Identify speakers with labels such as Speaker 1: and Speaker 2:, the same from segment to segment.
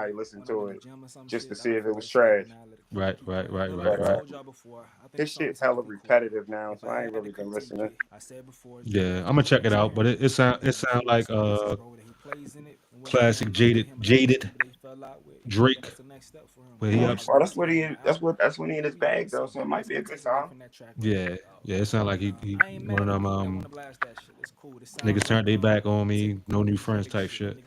Speaker 1: listen to it just to see if it was trash.
Speaker 2: Right.
Speaker 1: But his shit's hella repetitive now, so I ain't really been listening.
Speaker 2: Yeah, I'm gonna check it out. But it sound like classic jaded Drake. Where he up?
Speaker 1: Well, that's what he. That's when he in his bag though. So it might be a good song.
Speaker 2: Yeah. It sound like he one of them niggas turned their back on me, no new friends type shit.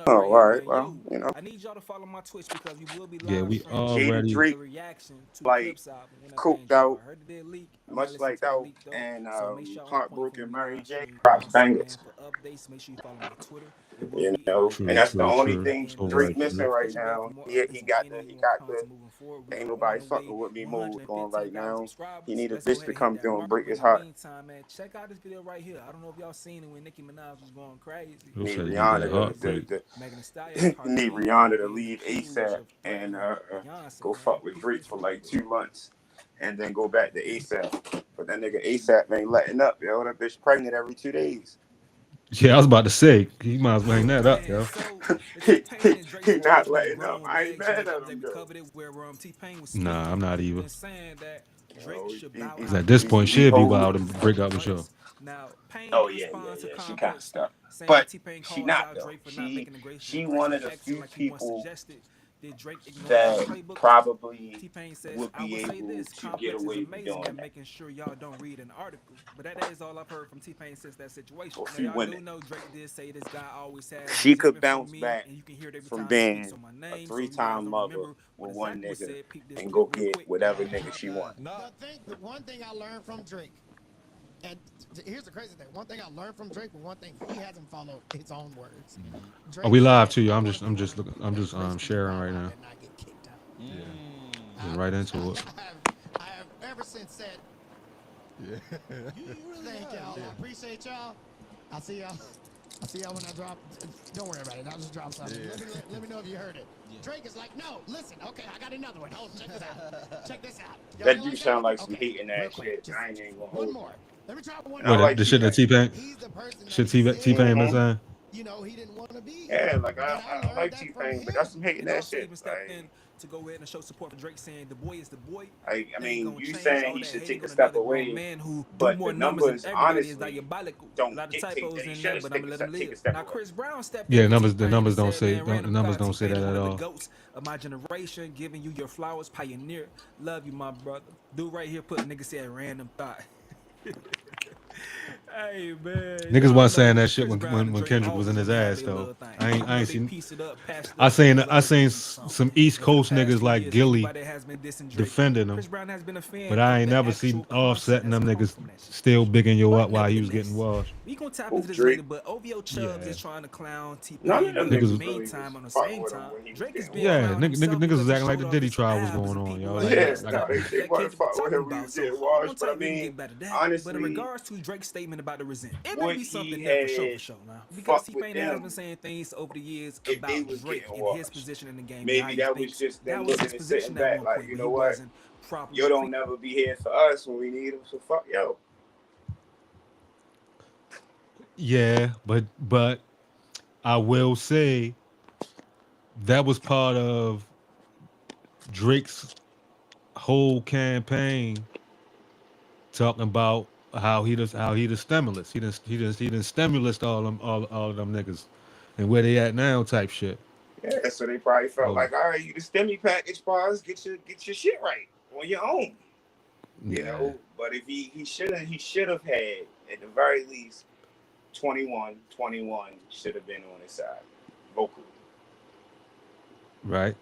Speaker 1: Oh, all right. Well,
Speaker 2: Yeah, we
Speaker 1: Jaded
Speaker 2: already.
Speaker 1: Drake like cooked out, much like out, and heartbroken Mary J. Drops bangers. And that's the only thing
Speaker 2: So very
Speaker 1: Drake missing
Speaker 2: true.
Speaker 1: right now. He got the ain't nobody fucking with me mode going right now. He need a bitch to come through and break his heart.
Speaker 2: You'll
Speaker 1: Need
Speaker 2: say you need that
Speaker 1: Rihanna
Speaker 2: heartbreak.
Speaker 1: need Rihanna to leave ASAP and go fuck with Drake for like 2 months and then go back to ASAP. But that nigga ASAP ain't letting up, yo. That bitch pregnant every 2 days.
Speaker 2: Yeah, I was about to say he might as well hang that up, yo.
Speaker 1: he not letting up. I ain't mad at him though.
Speaker 2: Nah, I'm not either.
Speaker 1: He's,
Speaker 2: 'Cause at this point,
Speaker 1: he's
Speaker 2: she'll be
Speaker 1: holding.
Speaker 2: wild and break up with you.
Speaker 1: Oh yeah. She kind of stuck, but she not though. She one of the few people that probably would be able to get away with doing that. For a few women, she could bounce back from being a 3-time mother with one nigga and go get whatever nigga she want.
Speaker 3: The one thing I learned from Drake, and here's the crazy thing: one thing I learned from Drake, but one thing he hasn't followed his own words.
Speaker 2: Are we live to you? I'm just sharing right now.
Speaker 3: Yeah.
Speaker 2: Get right into it.
Speaker 3: I have ever since said, thank y'all. I appreciate y'all. I'll see y'all when I drop. Don't worry about it. I'll just drop something. Let me know if you heard it. Drake is like, no, listen. Okay, I got another one. Hold, check this out. Check this out.
Speaker 1: That do sound like some hating ass shit. I ain't even gonna hold
Speaker 3: One more. Let me try one
Speaker 2: What
Speaker 3: more.
Speaker 1: like
Speaker 2: the shit that T-Pain?
Speaker 3: He's the person
Speaker 2: Shit
Speaker 3: that
Speaker 2: T-Pain been
Speaker 1: Mhm.
Speaker 2: saying?
Speaker 3: he didn't want to be.
Speaker 1: Yeah, like
Speaker 3: And
Speaker 1: I
Speaker 3: learned
Speaker 1: like
Speaker 3: that from
Speaker 1: T-Pain, but
Speaker 3: him.
Speaker 1: that's some hating ass shit. I mean, you saying he should take a step away, but the numbers honestly don't dictate that he should take a step away.
Speaker 2: Yeah, the numbers don't say the numbers don't say that at all. Niggas wasn't saying that shit when Kendrick was in his ass though. I ain't seen. I seen some East Coast niggas like Gilly defending him, but I ain't never seen Offset and them niggas still bigging you up while he was getting washed.
Speaker 1: Who Drake?
Speaker 2: Yeah,
Speaker 1: None of them niggas
Speaker 2: niggas.
Speaker 1: really was fucking with him when he was getting
Speaker 2: Yeah,
Speaker 1: washed.
Speaker 2: niggas was acting like the Diddy trial was going on, yo.
Speaker 1: Yeah,
Speaker 2: Like
Speaker 1: no, they wasn't fucking with him when he was getting washed. But I mean, honestly, would he had fucked with them if they was getting washed? Maybe that was just them looking and sitting back, like, you know what? Yo don't never be here for us when we need him, so fuck yo.
Speaker 2: yeah, but I will say that was part of Drake's whole campaign talking about how he the stimulus. He done stimulus all of them niggas and where they at now type shit.
Speaker 1: Yeah, so they probably felt
Speaker 2: So
Speaker 1: like, all right, you the STEMI package bars, get your shit right on your own.
Speaker 2: yeah,
Speaker 1: But if he should have had at the very least 21 should have been on his side vocally.
Speaker 2: right.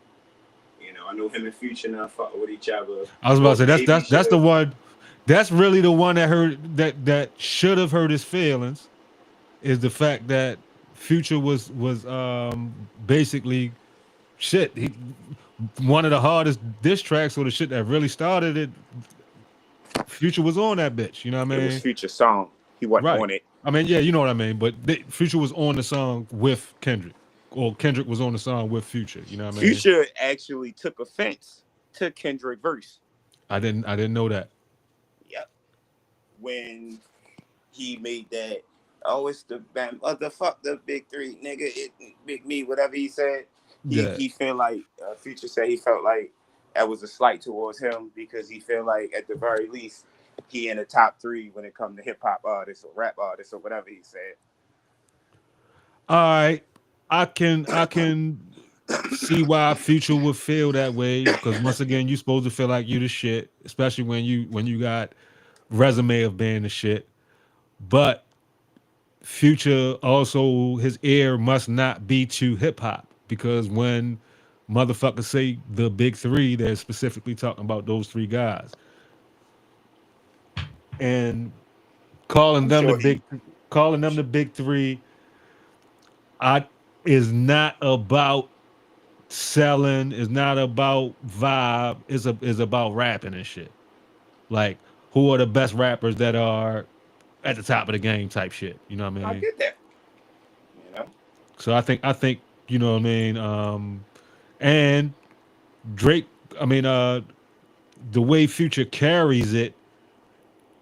Speaker 1: I know him and Future now fuck with each other,
Speaker 2: I was about to
Speaker 1: but
Speaker 2: say
Speaker 1: maybe
Speaker 2: that's
Speaker 1: should
Speaker 2: the
Speaker 1: have.
Speaker 2: one. That's really the one that should have hurt his feelings is the fact that Future was basically shit. One of the hardest diss tracks or the shit that really started it. Future was on that bitch. You know what I
Speaker 1: It was
Speaker 2: mean?
Speaker 1: Future's song. He wasn't
Speaker 2: Right.
Speaker 1: on it.
Speaker 2: I mean, yeah, you know what I mean. But Future was on the song with Kendrick, or Kendrick was on the song with Future. You know what I mean?
Speaker 1: Future actually took offense to Kendrick verse.
Speaker 2: I didn't know that.
Speaker 1: Yep. When he made that
Speaker 4: oh, it's the fuck the big three, nigga, big me, whatever he said. He feel like Future said he felt like that was a slight towards him because he feel like at the very least he in the top 3 when it comes to hip hop artists or rap artists or whatever he said.
Speaker 2: All right, I can see why Future would feel that way because once again, you supposed to feel like you the shit, especially when you got resume of being the shit. But Future also his ear must not be to hip hop because when motherfuckers say the big 3, they're specifically talking about those 3 guys and calling
Speaker 4: I'm
Speaker 2: them
Speaker 4: sure
Speaker 2: the big 3. I is not about selling, is not about vibe, is about rapping and shit. Like who are the best rappers that are at the top of the game type shit. You know what I
Speaker 4: I
Speaker 2: mean?
Speaker 4: get that. You know,
Speaker 2: So I think you know what I mean. And Drake, I mean, the way Future carries it,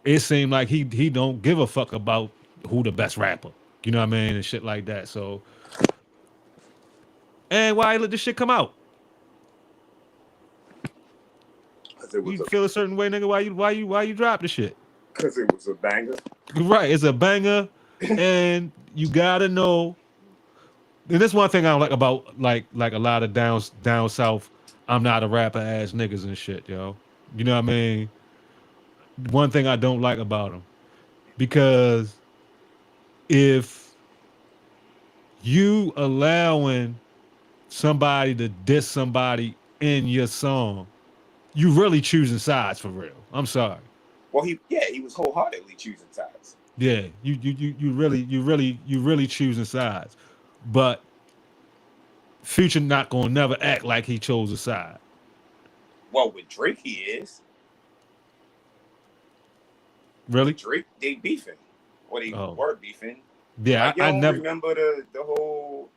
Speaker 2: it seemed like he don't give a fuck about who the best rapper. You know what I mean, and shit like that. So, and why let this shit come out?
Speaker 4: because it
Speaker 2: You
Speaker 4: was a
Speaker 2: feel a certain way, nigga. Why you drop the shit?
Speaker 4: because it was a banger.
Speaker 2: Right, it's a banger, and you gotta know. And that's one thing I don't like about like a lot of down south. I'm not a rapper ass niggas and shit, yo. You know what I mean? One thing I don't like about them because if you allowing somebody to diss somebody in your song, you really choosing sides for real. I'm sorry.
Speaker 4: Well, he was wholeheartedly choosing sides.
Speaker 2: Yeah, you really choosing sides. But Future not gonna never act like he chose a side.
Speaker 4: Well, with Drake, he is. With
Speaker 2: Really?
Speaker 4: Drake, they beefing, or they
Speaker 2: Oh.
Speaker 4: were beefing.
Speaker 2: Yeah,
Speaker 4: Like you
Speaker 2: I
Speaker 4: don't
Speaker 2: never.
Speaker 4: remember the whole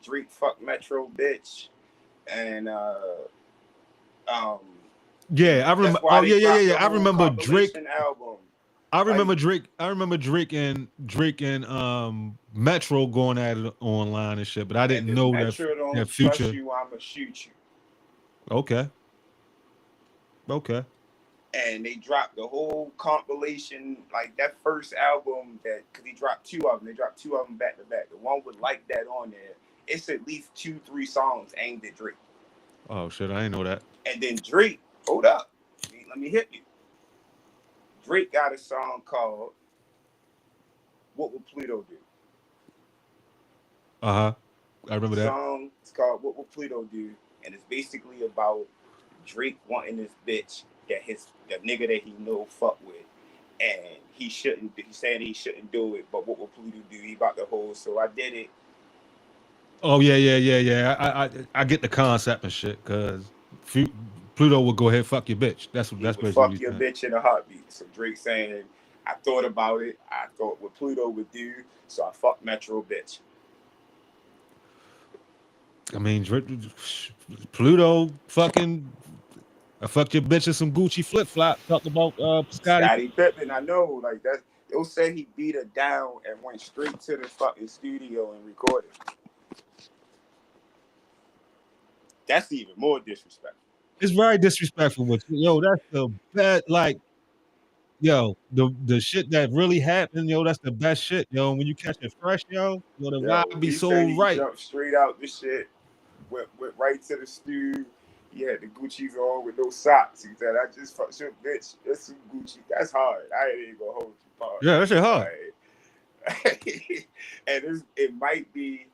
Speaker 4: Drake fuck Metro bitch, and um,
Speaker 2: Yeah, I
Speaker 4: that's
Speaker 2: remember.
Speaker 4: why
Speaker 2: Oh
Speaker 4: they
Speaker 2: yeah, yeah, yeah,
Speaker 4: dropped the
Speaker 2: yeah. I
Speaker 4: whole
Speaker 2: remember Drake.
Speaker 4: compilation album.
Speaker 2: I
Speaker 4: Like,
Speaker 2: remember Drake. I remember Drake and Metro going at it online and shit. But I
Speaker 4: and
Speaker 2: didn't
Speaker 4: if
Speaker 2: know
Speaker 4: Metro
Speaker 2: that
Speaker 4: don't trust
Speaker 2: Future.
Speaker 4: you, I'ma shoot you.
Speaker 2: Okay. Okay.
Speaker 4: And they dropped the whole compilation, like that first album that because he dropped 2 of them. They dropped 2 of them back to back. The one with Like That on there, it's at least 2-3 songs aimed at Drake.
Speaker 2: Oh shit, I didn't know that.
Speaker 4: And then Drake, hold up, let me hit you. Drake got a song called "What Would Pluto Do."
Speaker 2: Uh huh. I
Speaker 4: The
Speaker 2: remember that.
Speaker 4: song is called "What Would Pluto Do," and it's basically about Drake wanting this bitch that the nigga that he know fuck with, and he shouldn't. He's saying he shouldn't do it, but what would Pluto do? He about the whole. So I did it.
Speaker 2: Oh yeah, yeah, yeah, yeah. I get the concept and shit because Pluto will go ahead and fuck your bitch.
Speaker 4: He
Speaker 2: That's
Speaker 4: would
Speaker 2: basically what
Speaker 4: fuck
Speaker 2: he's
Speaker 4: your
Speaker 2: saying.
Speaker 4: bitch in a heartbeat. So Drake saying, I thought about it. I thought what Pluto would do, so I fucked Metro bitch.
Speaker 2: I mean, Pluto fucking. I fucked your bitch in some Gucci flip flop. Talk about Scotty.
Speaker 4: Scottie Pippen, I know, like that. They'll say he beat her down and went straight to the fucking studio and recorded. That's even more disrespectful.
Speaker 2: It's very disrespectful. With yo, that's the best. Like yo, the shit that really happened, yo, that's the best shit, yo. When you catch it fresh, yo, the
Speaker 4: Yo,
Speaker 2: vibe be
Speaker 4: he said
Speaker 2: so
Speaker 4: he
Speaker 2: right.
Speaker 4: jumped straight out the shit, went right to the stew. He had the Gucci's on with no socks. He said, I just fucked your bitch. That's some Gucci. That's hard. I ain't even gonna hold you, pause.
Speaker 2: Yeah, that shit hard.
Speaker 4: And it might be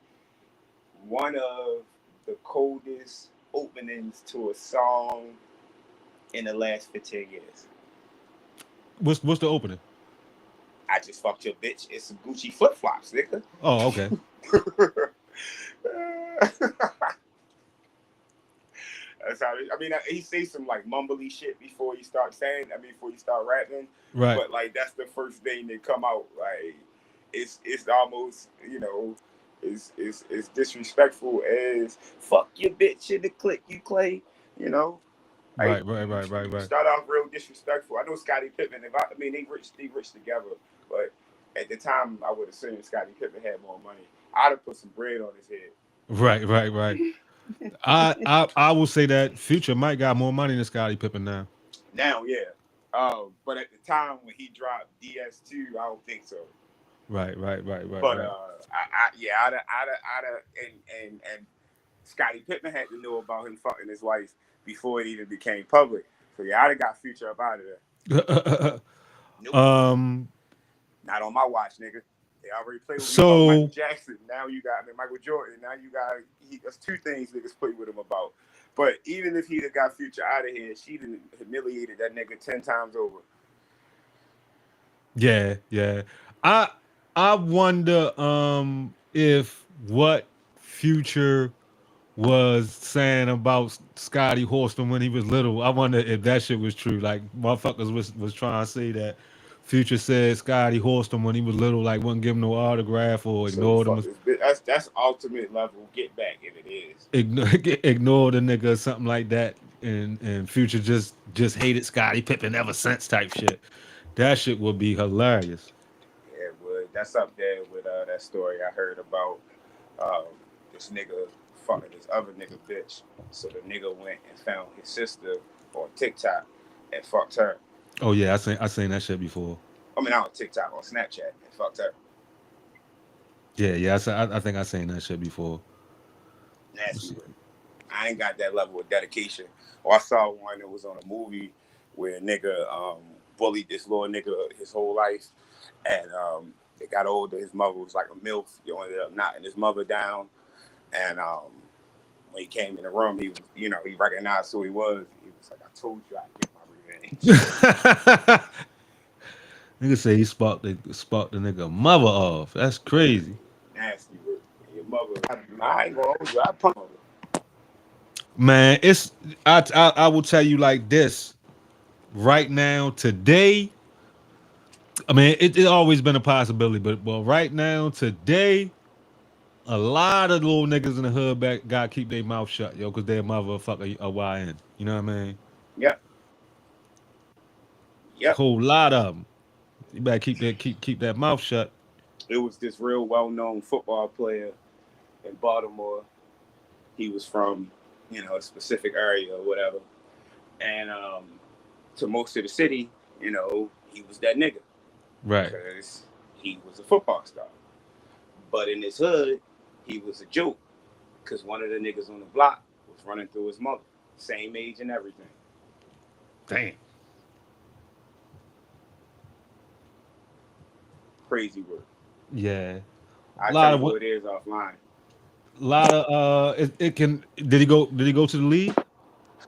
Speaker 4: one of the coldest openings to a song in the last 15 years.
Speaker 2: What's the opening?
Speaker 4: I just fucked your bitch. It's some Gucci flip flops, nigga.
Speaker 2: Oh, okay.
Speaker 4: That's how I mean, he say some like mumbly shit before he start saying. I mean, before you start rapping.
Speaker 2: Right.
Speaker 4: But like that's the first thing that come out. Like it's almost it's disrespectful as fuck your bitch in the click you clay. You know. Like,
Speaker 2: Right.
Speaker 4: you start off real disrespectful. I know Scottie Pippen. I mean, they rich together, but at the time, I would assume Scottie Pippen had more money. I'd have put some bread on his head.
Speaker 2: Right. I will say that Future might got more money than Scottie Pippen now.
Speaker 4: Now, yeah. But at the time when he dropped DS2, I don't think so.
Speaker 2: Right.
Speaker 4: But and Scottie Pippen had to know about him fucking his wife before it even became public. So yeah, I'd have got Future up out of there. Nope. Not on my watch, nigga. They already played with me about Michael Jackson. Now you got Michael Jordan. Now you got that's two things niggas play with him about. But even if he'd have got Future out of here, she'd have humiliated that nigga 10 times over.
Speaker 2: Yeah. I wonder if what Future was saying about Scotty Horston when he was little. I wonder if that shit was true. Like motherfuckers was trying to say that Future said Scotty Horston when he was little, like wouldn't give him no autograph or ignored him.
Speaker 4: That's ultimate level get back if it is.
Speaker 2: Ignore the nigga or something like that. And Future just hated Scottie Pippen ever since type shit. That shit would be hilarious.
Speaker 4: Yeah, it would. That's up there with that story I heard about this nigga fucking this other nigga bitch. So the nigga went and found his sister on TikTok and fucked her.
Speaker 2: Oh yeah, I seen that shit before.
Speaker 4: I mean, not on TikTok, on Snapchat and fucked her.
Speaker 2: Yeah, I think I seen that shit before.
Speaker 4: Nasty. I ain't got that level of dedication. Or I saw one that was on a movie where a nigga bullied this little nigga his whole life, and it got older. His mother was like a MILF. He ended up knocking his mother down, and when he came in the room, he was, he recognized who he was. He was like, "I told you I'd get my revenge."
Speaker 2: Nigga say he sparked the nigga mother off. That's crazy.
Speaker 4: Nasty word. Your mother. I ain't gonna hold you. I punch her.
Speaker 2: Man, it's I will tell you like this. Right now, today, I mean, it's always been a possibility, but right now, today, a lot of little niggas in the hood gotta keep their mouth shut, yo, because their motherfucker a YN. You know what I mean?
Speaker 4: Yep.
Speaker 2: Whole lot of them. You better keep that mouth shut.
Speaker 4: It was this real well-known football player in Baltimore. He was from, a specific area or whatever. And to most of the city, he was that nigga.
Speaker 2: Right.
Speaker 4: Because he was a football star. But in his hood, he was a joke. Because one of the niggas on the block was running through his mother. Same age and everything.
Speaker 2: Damn.
Speaker 4: Crazy word.
Speaker 2: Yeah.
Speaker 4: I'll tell you who it is offline.
Speaker 2: A lot of did he go to the league?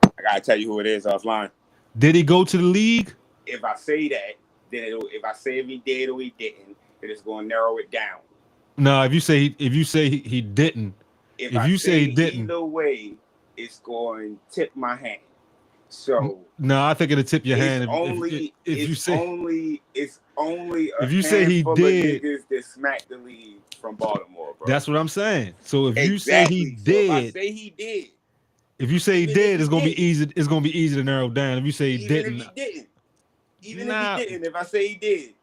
Speaker 4: I gotta tell you who it is offline.
Speaker 2: Did he go to the league?
Speaker 4: If I say that, then if I say if he did or he didn't, then it's gonna narrow it down.
Speaker 2: No, if you say he didn't,
Speaker 4: if you say he didn't, either way, it's going to tip my hand. So
Speaker 2: no, I think it'll tip your hand if you say if you say he did.
Speaker 4: Niggas that smacked the league from Baltimore, bro.
Speaker 2: That's what I'm saying. So if you say he did,
Speaker 4: if I say he did,
Speaker 2: if you say he did, it's gonna be easy. It's gonna be easy to narrow down. If you say he didn't,
Speaker 4: if he didn't, if I say he did,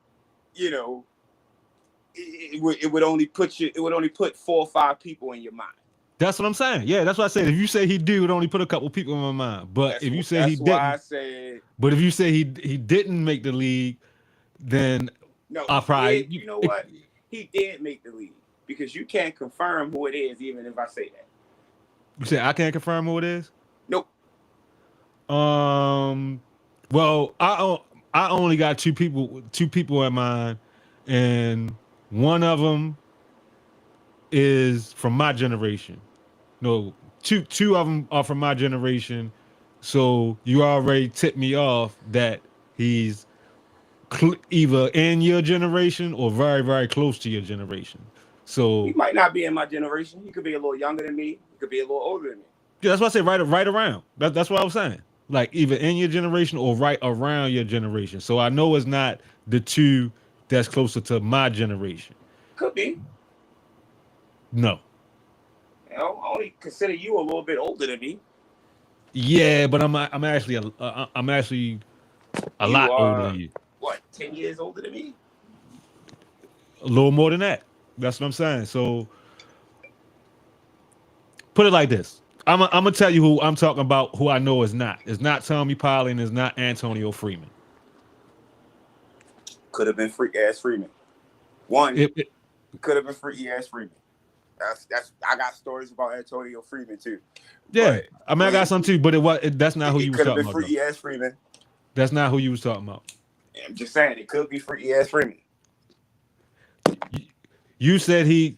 Speaker 4: it would only put 4 or 5 people in your mind.
Speaker 2: That's what I'm saying. Yeah, that's what I said. If you say he did, it would only put a couple people in my mind. But if you say he didn't, but if you say he didn't make the league, then I probably
Speaker 4: you know what? He did make the league because you can't confirm who it is, even if I say that.
Speaker 2: You say I can't confirm who it is?
Speaker 4: Nope.
Speaker 2: Well, I only got two people in mind, and one of them is from my generation. No, two of them are from my generation. So you already tipped me off that he's either in your generation or very, very close to your generation. So
Speaker 4: he might not be in my generation. He could be a little younger than me. He could be a little older than me.
Speaker 2: Yeah, that's what I say. Right around. That's what I was saying. Like either in your generation or right around your generation. So I know it's not the two that's closer to my generation.
Speaker 4: Could be.
Speaker 2: No.
Speaker 4: I only consider you a little bit older than me.
Speaker 2: Yeah, but I'm actually a lot older than you.
Speaker 4: What, 10 years older than me?
Speaker 2: a little more than that. That's what I'm saying. So put it like this. I'm gonna tell you who I'm talking about. Who I know is not. It's not Tommy Polley and it's not Antonio Freeman.
Speaker 4: Could have been freak ass Freeman. One could have been freaky ass Freeman. That's I got stories about Antonio Freeman too.
Speaker 2: Yeah,
Speaker 4: But
Speaker 2: I mean I got some too, but that's not who you was
Speaker 4: could have
Speaker 2: talking
Speaker 4: been
Speaker 2: about.
Speaker 4: freaky ass Freeman.
Speaker 2: That's not who you was talking about.
Speaker 4: I'm just saying it could be freaky ass Freeman.
Speaker 2: You said he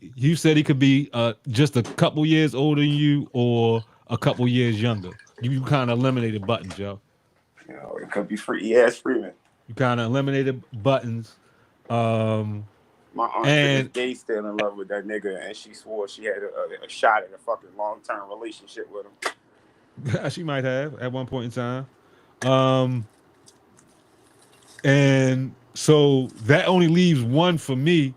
Speaker 2: could be just a couple years older than you or a couple years younger. You kind of eliminated buttons, yo.
Speaker 4: You know, it could be freaky ass Freeman.
Speaker 2: You kind of eliminated buttons.
Speaker 4: My aunt to this day still in love with that nigga, and she swore she had a shot at a fucking long-term relationship with him.
Speaker 2: She might have at one point in time. And so that only leaves one for me,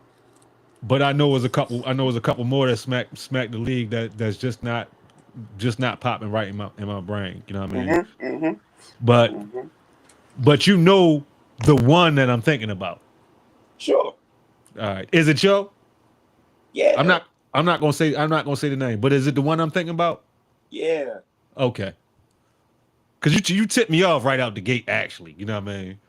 Speaker 2: but I know there's a couple more that smack the league that's just not popping right in my brain. You know what I mean?
Speaker 4: Mm-hmm.
Speaker 2: But you know the one that I'm thinking about.
Speaker 4: Sure.
Speaker 2: All right. Is it Joe?
Speaker 4: Yeah.
Speaker 2: I'm not gonna say the name, but is it the one I'm thinking about?
Speaker 4: Yeah.
Speaker 2: Okay. Cause you tipped me off right out the gate, actually. You know what I mean?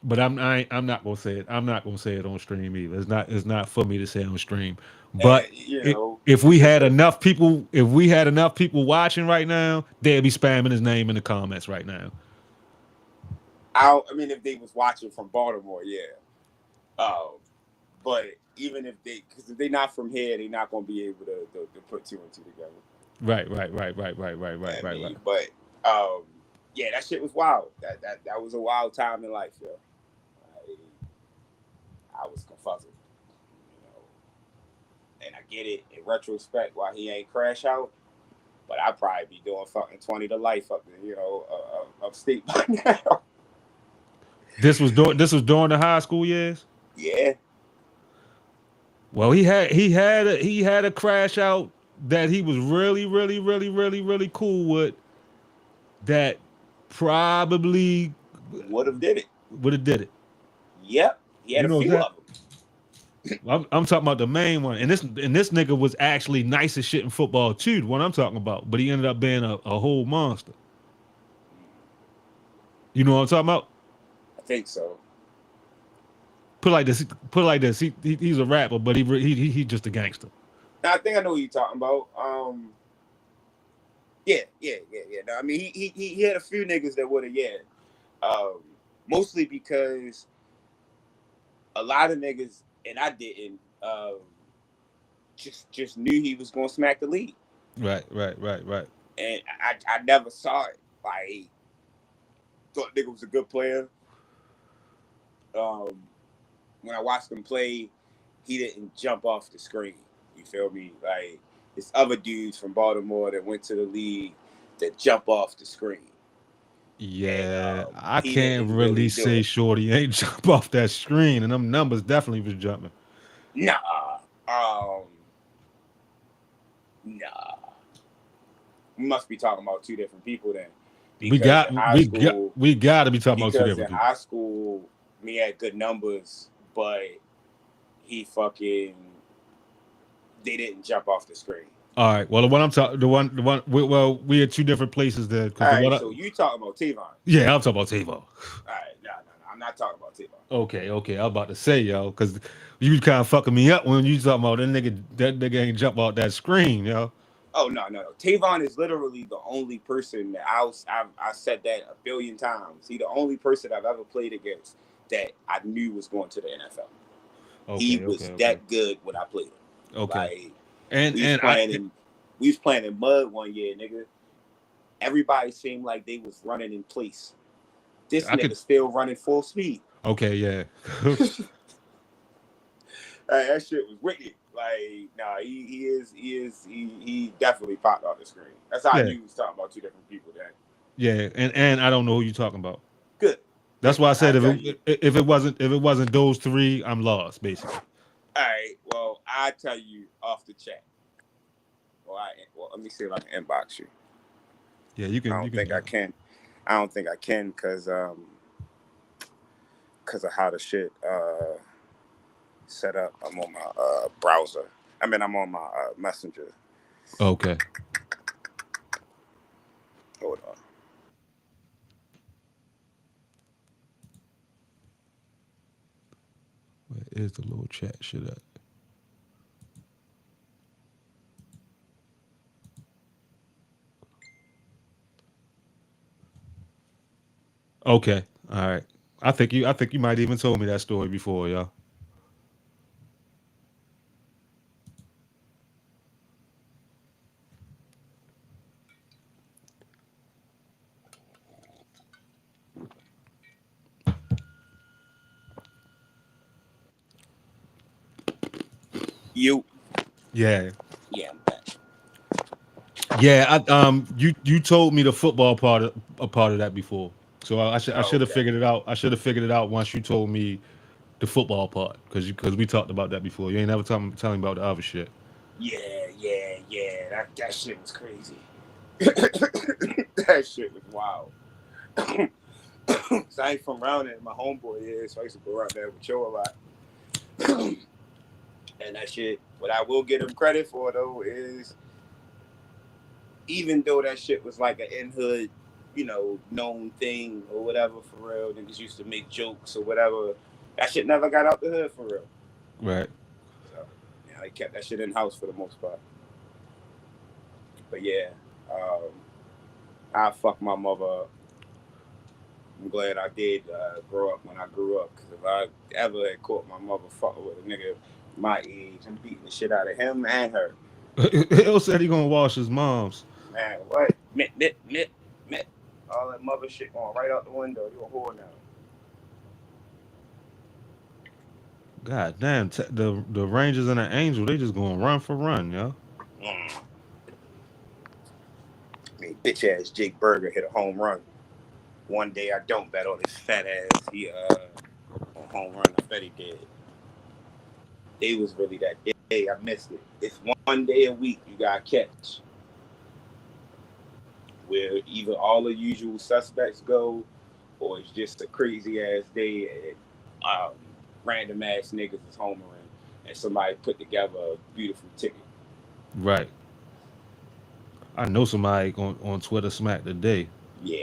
Speaker 2: But I'm not gonna say it. I'm not gonna say it on stream either. It's not for me to say on stream. But if we had enough people watching right now, they'd be spamming his name in the comments right now.
Speaker 4: I mean, if they was watching from Baltimore, yeah. But even because if they're not from here, they're not gonna be able to put two and two together.
Speaker 2: Right.
Speaker 4: But yeah, that shit was wild. That was a wild time in life, yo. I was confuzzled, you know. And I get it in retrospect why he ain't crash out, but I'd probably be doing fucking 20 to life up there, you know, upstate by now.
Speaker 2: This was during the high school years?
Speaker 4: Yeah.
Speaker 2: Well, he had a crash out that he was really cool with. That probably
Speaker 4: would have did it. Yep. He had a few of them.
Speaker 2: I'm talking about the main one, and this nigga was actually nice as shit in football too. The one I'm talking about, but he ended up being a whole monster. You know what I'm talking about?
Speaker 4: I think so.
Speaker 2: Put it like this. He's a rapper, but he just a gangster.
Speaker 4: Now, I think I know what you're talking about. Yeah. No, I mean, he had a few niggas that would have, mostly because a lot of niggas, and I didn't, just knew he was gonna smack the league.
Speaker 2: Right.
Speaker 4: And I never saw it. Like, thought nigga was a good player. When I watched him play, he didn't jump off the screen. You feel me? Like, there's other dudes from Baltimore that went to the league that jump off the screen.
Speaker 2: Yeah, and, I can't really say Shorty ain't jump off that screen, and them numbers definitely was jumping.
Speaker 4: Nah. We must be talking about two different people then.
Speaker 2: We got to be talking about two different people.
Speaker 4: Because in high school, me had good numbers, but they didn't jump off the screen.
Speaker 2: All right. Well, we had two different places there.
Speaker 4: All right, so you talking about Tavon?
Speaker 2: Yeah, I'm talking about Tavon.
Speaker 4: All right, no, I'm not talking about Tavon.
Speaker 2: Okay. I was about to say, yo, because you kind of fucking me up when you talking about that nigga ain't jump off that screen, yo.
Speaker 4: Oh no. Tavon is literally the only person that I said that a billion times. He's the only person I've ever played against that I knew was going to the NFL.
Speaker 2: Okay,
Speaker 4: he was that good when I played him.
Speaker 2: Okay.
Speaker 4: Like, we was playing in mud one year, nigga. Everybody seemed like they was running in place. This nigga still running full speed.
Speaker 2: Okay, yeah.
Speaker 4: That shit was wicked. Like, nah, he definitely popped off the screen. That's how I knew he was talking about two different people then.
Speaker 2: Yeah, and I don't know who you're talking about.
Speaker 4: Good.
Speaker 2: That's why I said if it wasn't those three, I'm lost, basically.
Speaker 4: All right. Well, I tell you off the chat. Well, let me see if I can inbox you.
Speaker 2: Yeah, you can.
Speaker 4: I don't think I can because of how the shit set up. I'm on my browser. I'm on my messenger.
Speaker 2: Okay.
Speaker 4: Hold on.
Speaker 2: Where is the little chat shit at? Okay. All right. I think you might even told me that story before, y'all.
Speaker 4: You.
Speaker 2: Yeah.
Speaker 4: Yeah, I'm back.
Speaker 2: Yeah, you told me the football a part of that before. So I should have figured it out. I should have figured it out once you told me the football part because we talked about that before. You ain't never telling me about the other shit.
Speaker 4: Yeah. That shit was crazy. That shit was wild. So I ain't from around there. My homeboy is, so I used to go around there with Joe a lot. And that shit, what I will give him credit for though is, even though that shit was like an in-hood, known thing or whatever for real, niggas used to make jokes or whatever, that shit never got out the hood for real.
Speaker 2: Right.
Speaker 4: So, yeah, they kept that shit in-house for the most part. But yeah, I fucked my mother up. I'm glad I did grow up when I grew up, because if I ever had caught my mother fucking with a nigga my age, I'm beating the shit out of him and her.
Speaker 2: Hill said he gonna wash his mom's.
Speaker 4: Man, what? Mitt. All that mother shit going right out the window. You a whore now.
Speaker 2: God damn, the Rangers and the Angel, they just going run for run, yo.
Speaker 4: I mean, bitch ass Jake Berger hit a home run. One day I don't bet on his fat ass. He on home run. I bet he did. It was really that day. I missed it. It's one day a week you got to catch, where either all the usual suspects go, or it's just a crazy ass day and random ass niggas is homering and somebody put together a beautiful ticket.
Speaker 2: Right. I know somebody on Twitter smacked the day.
Speaker 4: Yeah.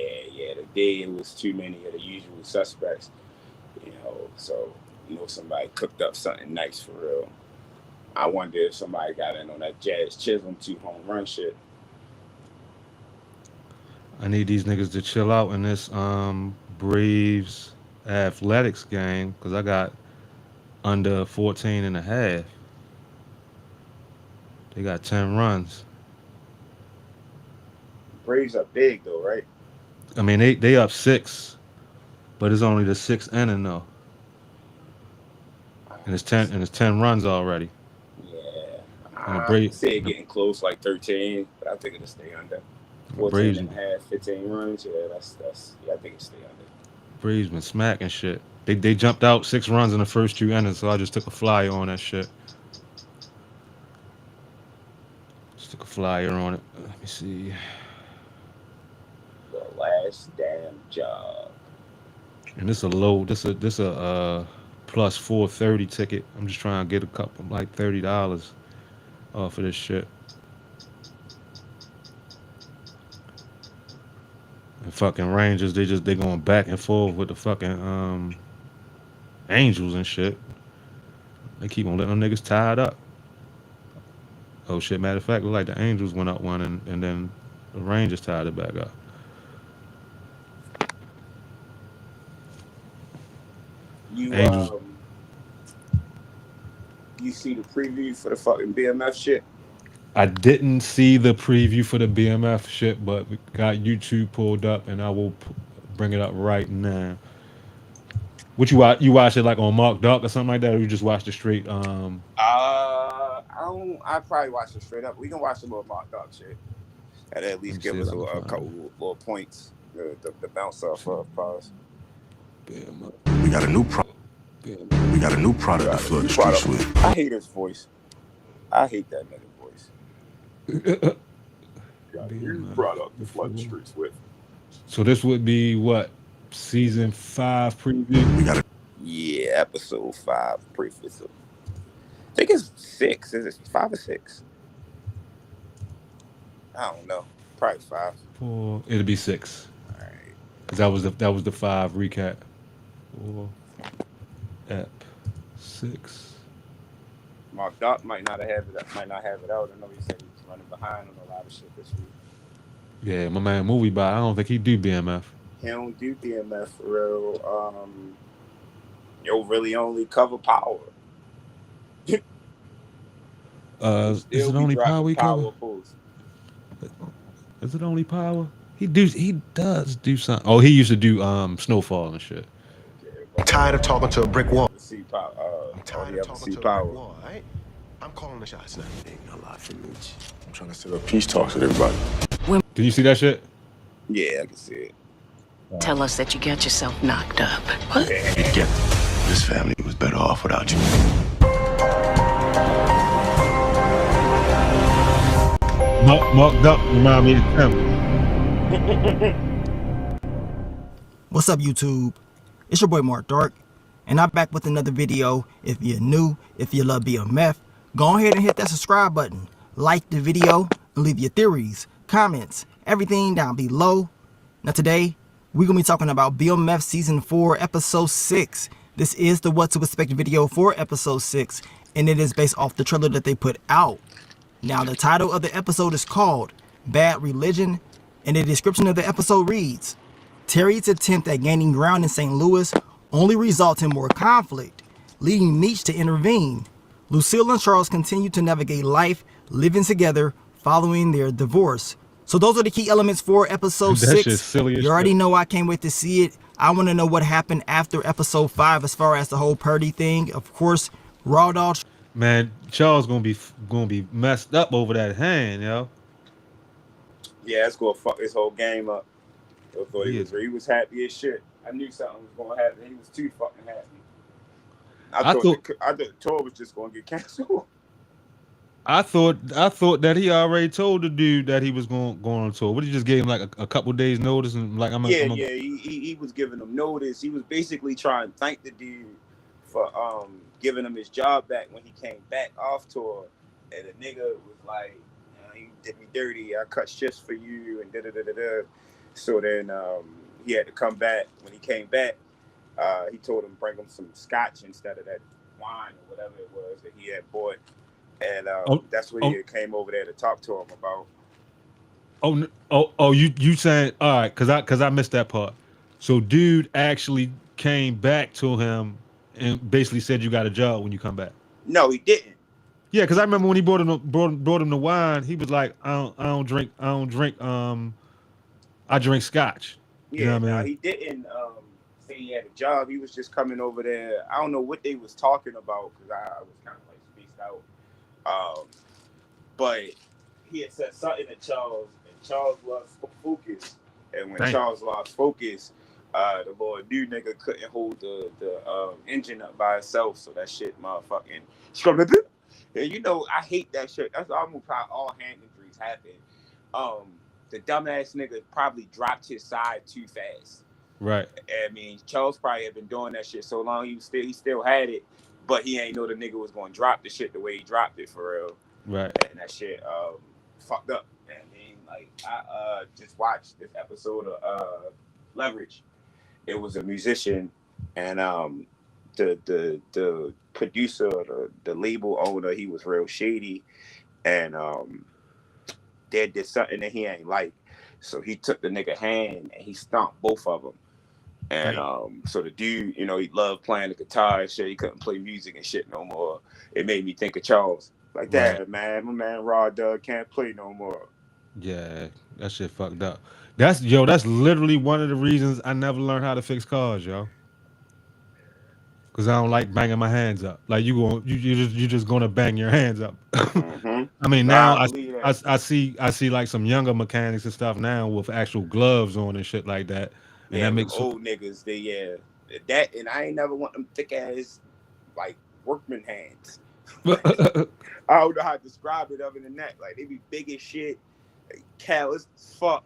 Speaker 4: The day it was too many of the usual suspects, so somebody cooked up something nice for real. I wonder if somebody got in on that Jazz Chisholm 2 home run shit.
Speaker 2: I need these niggas to chill out in this Braves Athletics game because I got under 14 and a half. They got 10 runs.
Speaker 4: Braves are big though, right?
Speaker 2: I mean, they up 6, but it's only the 6th inning though. And it's 10 runs already.
Speaker 4: Yeah.
Speaker 2: I
Speaker 4: say it getting close, like 13, but I think it'll stay under. 14 and a half, 15 runs. Yeah, I think it'll stay under.
Speaker 2: Braves been smacking shit. They jumped out 6 runs in the first 2 innings, so I just took a flyer on that shit. Just took a flyer on it. Let me see.
Speaker 4: The last damn job.
Speaker 2: And this a plus 430 ticket. I'm just trying to get a couple like $30 off of this shit. And fucking Rangers, they going back and forth with the fucking Angels and shit. They keep on letting them niggas tied up. Oh shit, matter of fact, look like the Angels went up one and then the Rangers tied it back up.
Speaker 4: You see the preview for the fucking BMF shit?
Speaker 2: I didn't see the preview for the BMF shit, but we got YouTube pulled up, and I will bring it up right now. What you watch? You watch it like on Mark Duck or something like that, or you just watch it straight?
Speaker 4: I probably watch it straight up. We can watch a little Mark Duck shit, and at least give us a couple little points. The bounce off of pause.
Speaker 5: We got a new product. We got a new product to flood the streets with.
Speaker 4: I hate his voice. I hate that nigga voice. Got a new product to flood the streets with.
Speaker 2: So this would be what, season 5 preview?
Speaker 5: We got
Speaker 4: episode 5 preview. think it's 6. Is it 5 or 6? I don't know. Probably 5.
Speaker 2: Or it'll be 6.
Speaker 4: All right.
Speaker 2: 'Cause that was the 5 recap. 4 ep 6.
Speaker 4: Mark Doc might not have it. Might not have it out. I know he said he's running behind on a lot of shit this week.
Speaker 2: Yeah, my man movie by. I don't think he do BMF.
Speaker 4: He don't do BMF for real. Yo, really only cover Power.
Speaker 2: Is it only Power we cover? Is it only Power? He does do something. Oh, he used to do Snowfall and shit.
Speaker 5: I'm tired of talking to a brick wall.
Speaker 4: I'm tired of talking to a brick wall.
Speaker 5: Right? I'm calling the shots now. Ain't a lot for me. I'm trying to set up peace talks with everybody.
Speaker 2: Did you see that shit?
Speaker 4: Yeah, I can see it.
Speaker 6: Tell us that you got yourself knocked up. What?
Speaker 5: Get this family was better off without you.
Speaker 2: Mark Duck remind me of him.
Speaker 7: What's up, YouTube? It's your boy Mark Dark, and I'm back with another video. If you're new, if you love BMF, go ahead and hit that subscribe button, like the video, and leave your theories, comments, everything down below. Now today, we're going to be talking about BMF Season 4, Episode 6. This is the What to Expect video for Episode 6, and it is based off the trailer that they put out. Now, the title of the episode is called Bad Religion, and the description of the episode reads, Terry's attempt at gaining ground in St. Louis only results in more conflict, leading Nietzsche to intervene. Lucille and Charles continue to navigate life, living together, following their divorce. So those are the key elements for episode 6. You already know I can't wait to see it. I want to know what happened after episode 5 as far as the whole Purdy thing. Of course, Raw Dog.
Speaker 2: Man, Charles gonna be messed up over that hand, yo.
Speaker 4: Yeah, it's gonna fuck his whole game up. I thought he was happy as shit. I knew something was gonna happen. He was too fucking happy. I thought the tour was just gonna get canceled.
Speaker 2: I thought that he already told the dude that he was going on tour. What, he just gave him like a couple days notice and like
Speaker 4: he was giving him notice. He was basically trying to thank the dude for giving him his job back when he came back off tour, and the nigga was like, you did me dirty. I cut shifts for you and da. So then he had to come back. When he came back, he told him bring him some scotch instead of that wine or whatever it was that he had bought. And that's what he came over there to talk to him about.
Speaker 2: You saying, all right, cause I missed that part. So dude actually came back to him and basically said, you got a job when you come back.
Speaker 4: No, he didn't.
Speaker 2: Yeah, because I remember when he brought him the wine, he was like, I don't drink I drink scotch.
Speaker 4: Yeah,
Speaker 2: you know what I mean?
Speaker 4: He didn't say he had a job. He was just coming over there. I don't know what they was talking about because I was kind of like spaced out. But he had said something to Charles, and Charles lost focus. And when Charles lost focus, the little new nigga couldn't hold the engine up by itself, so that shit motherfucking scrubbed. And you know, I hate that shit. That's almost how all hand injuries happen. The dumbass nigga probably dropped his side too fast.
Speaker 2: Right.
Speaker 4: I mean, Charles probably had been doing that shit so long, he still had it, but he ain't know the nigga was gonna drop the shit the way he dropped it for real.
Speaker 2: Right.
Speaker 4: And that shit fucked up. I mean, like I just watched this episode of Leverage. It was a musician, and the producer, the label owner, he was real shady, and they did something that he ain't like, so he took the nigga hand and he stomped both of them. And so the dude, you know, he loved playing the guitar and shit. He couldn't play music and shit no more. It made me think of Charles. Like, that, man, my man Raw Dog can't play no more.
Speaker 2: Yeah, that shit fucked up. That's literally one of the reasons I never learned how to fix cars, yo. Cause I don't like banging my hands up. Like you just gonna bang your hands up.
Speaker 4: Mm-hmm.
Speaker 2: I mean, now I see like some younger mechanics and stuff now with actual gloves on and shit like that. And that makes
Speaker 4: old niggas, that, and I ain't never want them thick ass like workman hands. I don't know how to describe it other than that. Like, they be big as shit, callous as fuck,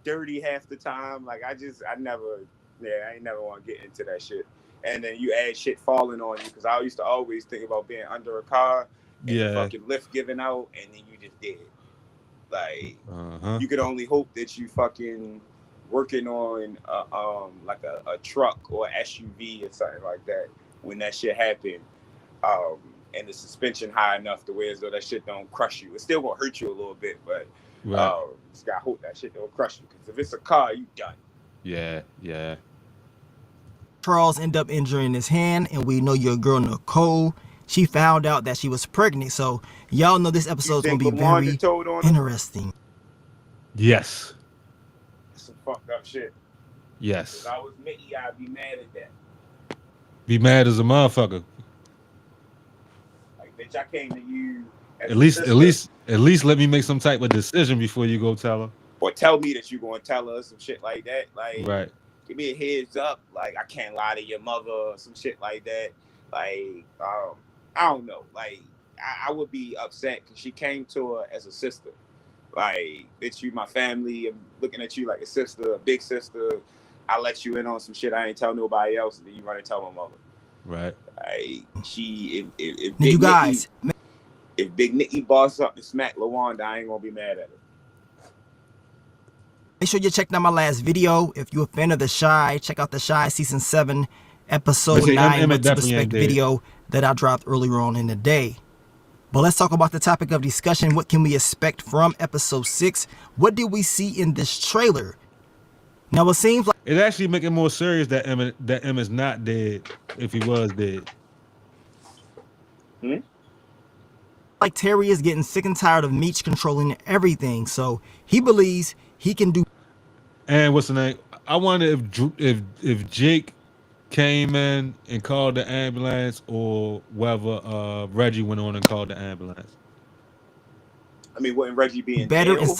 Speaker 4: dirty half the time. Like, I ain't never want to get into that shit. and then you add shit falling on you. Because I used to always think about being under a car and the fucking lift giving out, and then you just dead. Like you could only hope that you fucking working on like a truck or SUV or something like that when that shit happened. And the suspension high enough to where as though that shit don't crush you. It's still gonna hurt you a little bit, but just gotta hope that shit don't crush you. Because if it's a car, you done.
Speaker 2: Yeah.
Speaker 7: Charles ended up injuring his hand, and we know your girl Nicole, she found out that she was pregnant. So y'all know this episode's gonna be very interesting.
Speaker 2: Yes.
Speaker 4: Some fucked up shit.
Speaker 2: Yes.
Speaker 4: If I was Mickey, I'd be mad at that.
Speaker 2: Be mad as a motherfucker.
Speaker 4: Like, bitch, I came to you.
Speaker 2: At least let me make some type of decision before you go tell her.
Speaker 4: Or tell me that you're gonna tell her some shit like that. Like,
Speaker 2: right.
Speaker 4: Give me a heads up. Like, I can't lie to your mother or some shit like that. Like, I don't know. Like, I would be upset because she came to her as a sister. Like, bitch, you my family. I'm looking at you like a sister, a big sister. I let you in on some shit I ain't tell nobody else, and then you run and tell my mother.
Speaker 2: Right.
Speaker 4: Like, if
Speaker 7: you guys,
Speaker 4: if Big Nicky boss up and smack LaWanda, I ain't gonna be mad at her.
Speaker 7: Make sure you check out my last video. If you're a fan of The Chi, check out The Chi Season 7, Episode 9, What to Expect video that I dropped earlier on in the day. But let's talk about the topic of discussion. What can we expect from Episode 6? What did we see in this trailer? Now, it seems like
Speaker 2: it actually make it more serious that Emma's not dead if he was dead.
Speaker 7: Like Terry is getting sick and tired of Meech controlling everything, so he believes he can do.
Speaker 2: And what's the name? I wonder if Jake came in and called the ambulance, or whether Reggie went on and called the ambulance.
Speaker 4: I mean, wouldn't Reggie be in
Speaker 7: better
Speaker 4: jail?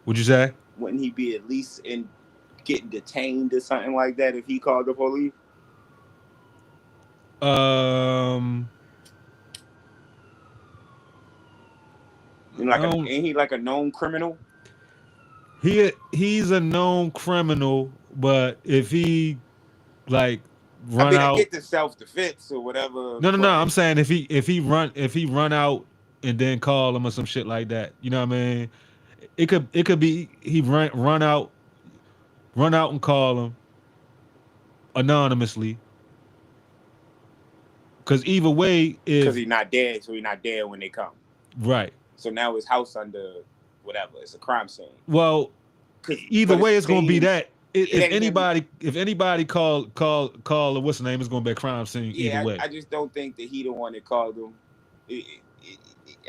Speaker 2: What'd you say?
Speaker 4: Wouldn't he be at least in getting detained or something like that if he called the police? You know, ain't he like a known criminal?
Speaker 2: He's a known criminal, but if he like run out,
Speaker 4: I get the self-defense or whatever.
Speaker 2: No. I'm saying if he run out and then call him or some shit like that. You know what I mean? It could be he run out and call him anonymously. Because either way,
Speaker 4: because he's not dead, so he's not dead when they come.
Speaker 2: Right.
Speaker 4: So now his house under whatever, it's a crime scene.
Speaker 2: Well, either way, it's gonna be that. If anybody call what's the name, it's gonna be a crime scene.
Speaker 4: Yeah,
Speaker 2: either way.
Speaker 4: I just don't think that he the one that called him.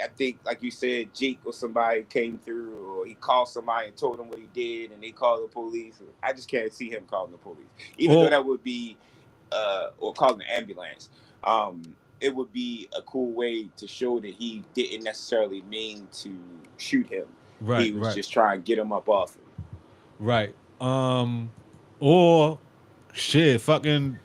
Speaker 4: I think, like you said, Jake or somebody came through, or he called somebody and told him what he did, and they called the police. I just can't see him calling the police, even though that would be, or calling the ambulance. It would be a cool way to show that he didn't necessarily mean to shoot him.
Speaker 2: Right.
Speaker 4: He was just trying to get him up off him.
Speaker 2: Right. Or shit, fucking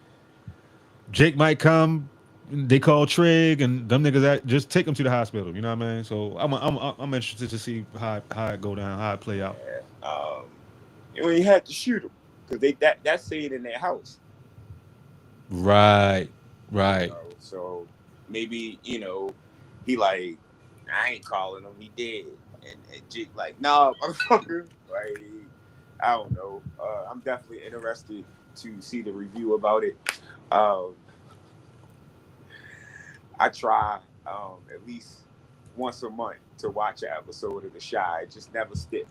Speaker 2: Jake might come. They call Trig and them niggas that just take him to the hospital. You know what I mean? So I'm interested to see how it go down, how it play out.
Speaker 4: Yeah. And he had to shoot him because that scene in their house.
Speaker 2: Right.
Speaker 4: So maybe, he like, I ain't calling him, he dead. And Jake like, nah, motherfucker. Like, I don't know. I'm definitely interested to see the review about it. I try at least once a month to watch an episode of The Chi. It just never stick.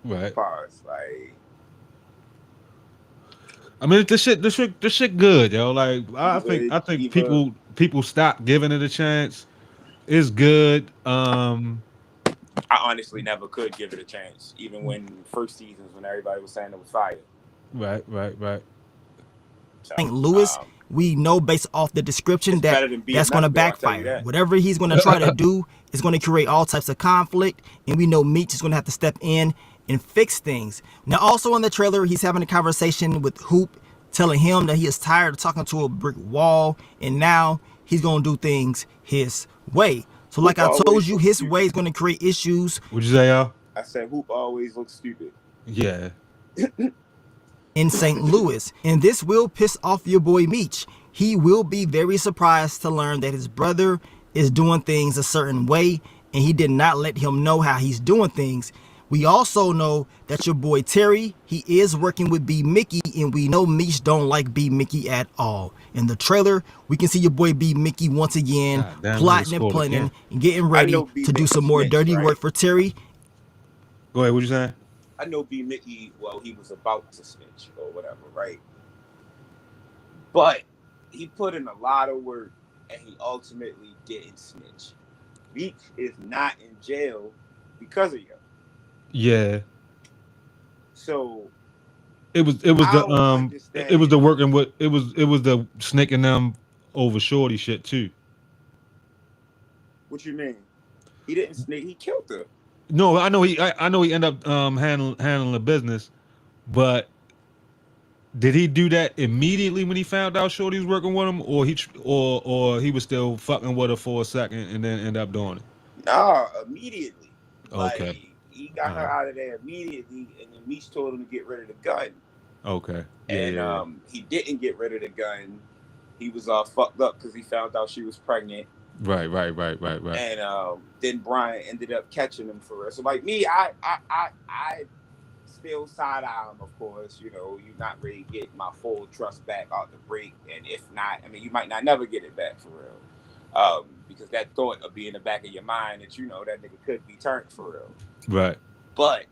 Speaker 2: Right.
Speaker 4: Pause. Like,
Speaker 2: I mean, this shit good, yo. Like, I think people stop giving it a chance. It's good. I
Speaker 4: honestly never could give it a chance, even when first seasons when everybody was saying it was fire.
Speaker 2: Right.
Speaker 7: So, St. Louis, we know based off the description that's going to backfire. Whatever he's going to try to do is going to create all types of conflict, and we know Meech is going to have to step in and fix things. Now, also in the trailer, he's having a conversation with Hoop, telling him that he is tired of talking to a brick wall, and now he's going to do things his way. So like I told you, his way is going to create issues.
Speaker 2: What'd you say, y'all?
Speaker 4: I said Hoop always looks stupid.
Speaker 2: Yeah.
Speaker 7: in St. Louis. And this will piss off your boy Meech. He will be very surprised to learn that his brother is doing things a certain way, and he did not let him know how he's doing things. We also know that your boy Terry, he is working with B Mickey, and we know Meech don't like B Mickey at all. In the trailer, we can see your boy B Mickey once again plotting and planning and getting ready to do some more dirty work for Terry.
Speaker 2: Go ahead, what you saying?
Speaker 4: I know B Mickey, well, he was about to snitch or whatever, right? But he put in a lot of work and he ultimately didn't snitch. Meech is not in jail because of you.
Speaker 2: Yeah.
Speaker 4: So
Speaker 2: it was the working with it was the snaking them over Shorty shit too.
Speaker 4: What you mean? He didn't snake, he killed her.
Speaker 2: No, I know he ended up handling the business, but did he do that immediately when he found out Shorty was working with him, or he was still fucking with her for a second and then end up doing it?
Speaker 4: Nah, immediately.
Speaker 2: Okay.
Speaker 4: Like, he got her out of there immediately, and then Meech told him to get rid of the gun.
Speaker 2: Okay.
Speaker 4: And he didn't get rid of the gun. He was all fucked up because he found out she was pregnant.
Speaker 2: Right.
Speaker 4: And then Brian ended up catching him for real. So like me, I still side eye him, of course. You know, you not really get my full trust back out the break, and if not, I mean, you might not never get it back for real. Because that thought will be in the back of your mind that, you know, that nigga could be turned for real.
Speaker 2: Right.
Speaker 4: But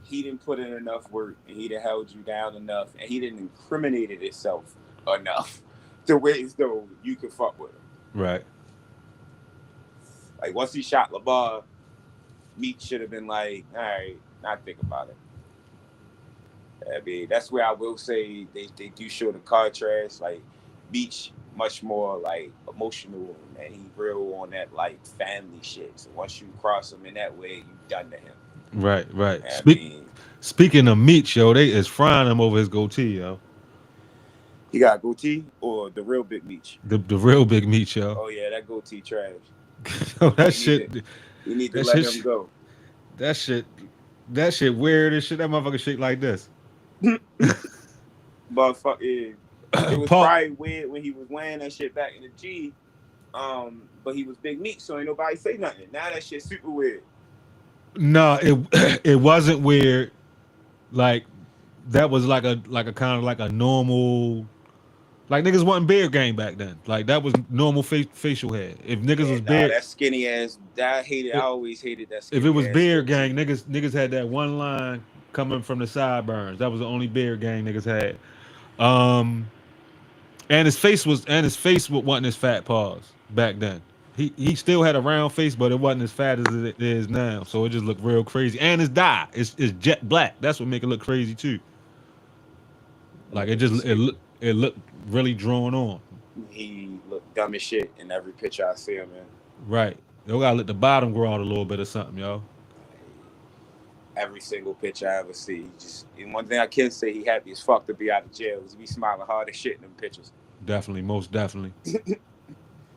Speaker 4: he didn't put in enough work, and he didn't held you down enough, and he didn't incriminated himself enough to where as though you could fuck with him.
Speaker 2: Right.
Speaker 4: Like, once he shot LeBar, Meech should have been like, all right, now think about it. I mean, that's where I will say they do show the contrast. Like, Meech much more like emotional, and he real on that like family shit. So once you cross him in that way, you done to him.
Speaker 2: Right. Speaking of Meech, yo, they is frying him over his goatee, yo.
Speaker 4: He got a goatee or the real big Meech?
Speaker 2: The real big Meech, yo.
Speaker 4: Oh yeah, that goatee trash.
Speaker 2: Yo, that shit.
Speaker 4: You need to let him go.
Speaker 2: That shit weird as shit. That motherfucker shit like this.
Speaker 4: But fuck yeah. It was probably weird when he was wearing that shit back in the G. But he was big Meech, so ain't nobody say nothing. Now that shit's super weird.
Speaker 2: No, it wasn't weird. Like, that was like a kind of like a normal. Like, niggas wasn't beard gang back then. Like, that was normal facial hair. If niggas was beard,
Speaker 4: that skinny ass, I always hated that skinny
Speaker 2: if it was
Speaker 4: ass
Speaker 2: beard gang, niggas had that one line coming from the sideburns. That was the only beard gang niggas had. And his face wasn't his fat paws back then. He still had a round face, but it wasn't as fat as it is now. So it just looked real crazy. And his dye is jet black. That's what make it look crazy too. Like, it looked really drawn on.
Speaker 4: He looked dumb as shit in every picture I see him in.
Speaker 2: Right. You gotta let the bottom grow out a little bit or something, yo.
Speaker 4: Every single picture I ever see. And one thing I can say, he happy as fuck to be out of jail. He be smiling hard as shit in them pictures.
Speaker 2: Definitely, most definitely.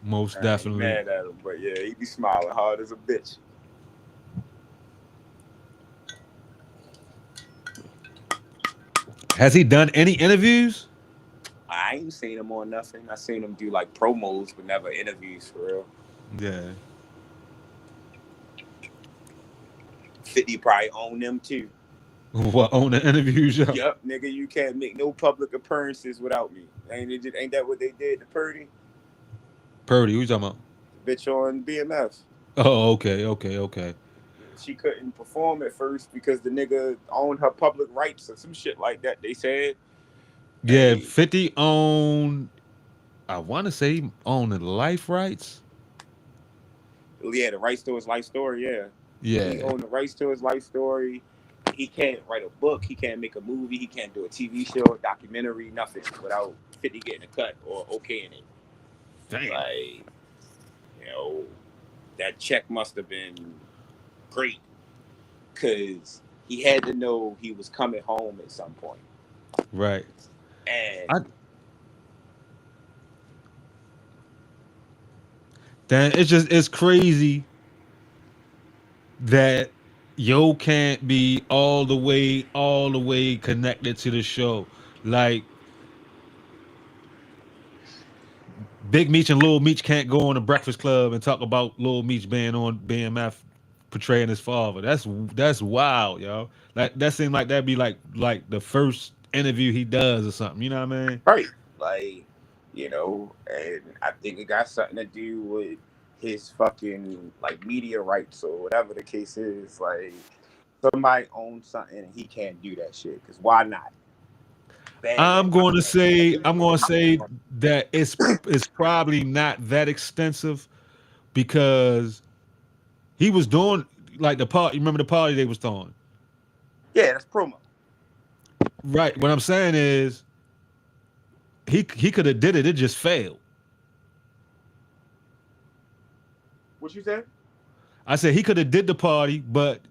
Speaker 2: Most definitely.
Speaker 4: I ain't mad at him, but yeah, he be smiling hard as a bitch.
Speaker 2: Has he done any interviews?
Speaker 4: I ain't seen him on nothing. I seen him do like promos, but never interviews for real.
Speaker 2: Yeah.
Speaker 4: 50 probably own them too.
Speaker 2: What, own the interviews, yo?
Speaker 4: Yup, nigga, you can't make no public appearances without me. Ain't that what they did to Purdy?
Speaker 2: Purdy, who you talking about?
Speaker 4: Bitch on BMF.
Speaker 2: Oh, okay.
Speaker 4: She couldn't perform at first because the nigga owned her public rights or some shit like that, they said.
Speaker 2: Yeah, 50 owned, I want to say he owned the life rights.
Speaker 4: Yeah, the rights to his life story, yeah.
Speaker 2: Yeah.
Speaker 4: He owned the rights to his life story. He can't write a book. He can't make a movie. He can't do a TV show, a documentary, nothing without 50 getting a cut or okaying it.
Speaker 2: Damn.
Speaker 4: Like, you know, that check must have been great because he had to know he was coming home at some point.
Speaker 2: Right.
Speaker 4: And
Speaker 2: then it's crazy that Yo can't be all the way connected to the show. Like Big Meech and Lil Meech can't go on the Breakfast Club and talk about Lil Meech being on BMF portraying his father. That's wild, yo. Like that seemed like that'd be like the first interview he does or something. You know what I mean?
Speaker 4: Right. Like, and I think it got something to do with his fucking like media rights or whatever the case is. Like, somebody owns something and he can't do that shit. Because why not? Bad
Speaker 2: I'm going to say I'm going to
Speaker 4: I'm
Speaker 2: say that it's probably not that extensive because he was doing like the party. Remember the party they was throwing?
Speaker 4: Yeah, that's promo.
Speaker 2: Right. What I'm saying is he could have did it. It just failed.
Speaker 4: What you said?
Speaker 2: I said he could have did the party, but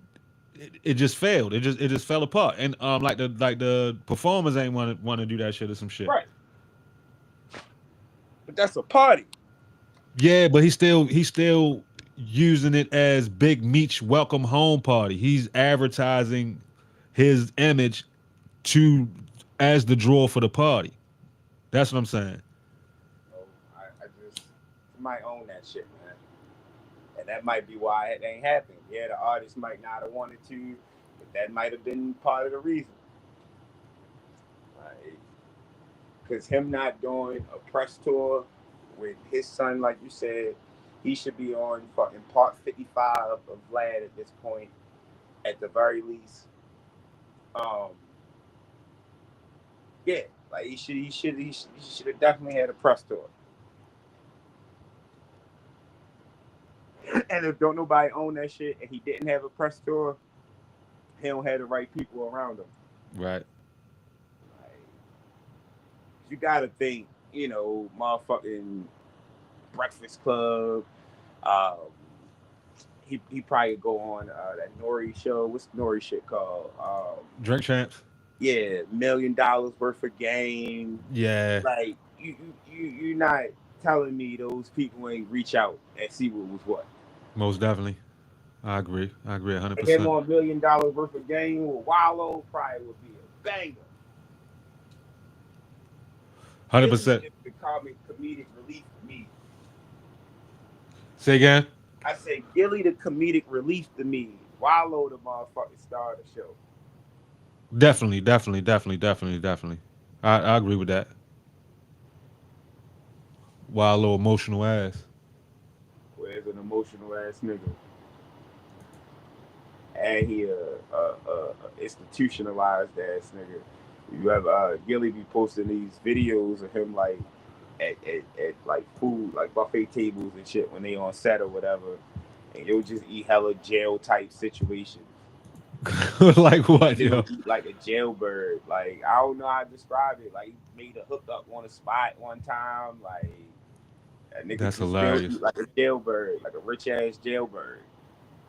Speaker 2: it just failed. It just fell apart. And like the performers ain't want to do that shit or some shit.
Speaker 4: Right. But that's a party.
Speaker 2: Yeah, but he's still using it as Big Meech welcome home party. He's advertising his image to as the draw for the party. That's what I'm saying.
Speaker 4: I just might own that shit, man. And that might be why it ain't happened. Yeah, the artist might not have wanted to, but that might have been part of the reason. Like, because him not doing a press tour with his son, like you said, he should be on fucking part 55 of Vlad at this point, at the very least. Yeah, like he should have definitely had a press tour. And if don't nobody own that shit and he didn't have a press tour, he don't have the right people around him.
Speaker 2: Right.
Speaker 4: Like, you gotta think, motherfucking Breakfast Club. Um, he probably go on that Nori show. What's Nori shit called?
Speaker 2: Drink Champs.
Speaker 4: Yeah, $1 million worth of game.
Speaker 2: Yeah.
Speaker 4: Like you're not telling me those people ain't reach out and see what was what.
Speaker 2: Most definitely. I agree. I agree
Speaker 4: Him
Speaker 2: 100%.
Speaker 4: on $1 million worth of game with Wallow probably would be a banger. Gilly
Speaker 2: 100%.
Speaker 4: is the comedic relief to me.
Speaker 2: Say again.
Speaker 4: I say Gilly the comedic relief to me. Wallow the motherfucking star of the show.
Speaker 2: Definitely, definitely, definitely, definitely, definitely. I agree with that. Wild little emotional ass.
Speaker 4: Where's an emotional ass nigga? And he institutionalized ass nigga. You have Gilly be posting these videos of him like at like food, like buffet tables and shit when they on set or whatever, and you'll just eat hella jail type situations.
Speaker 2: Like what,
Speaker 4: It'll
Speaker 2: yo?
Speaker 4: eat like a jailbird. Like, I don't know how to describe it. Like, he made a hookup on a spot one time. Like, that nigga
Speaker 2: That's
Speaker 4: just still
Speaker 2: hilarious.
Speaker 4: eat like a jailbird, like a rich ass jailbird.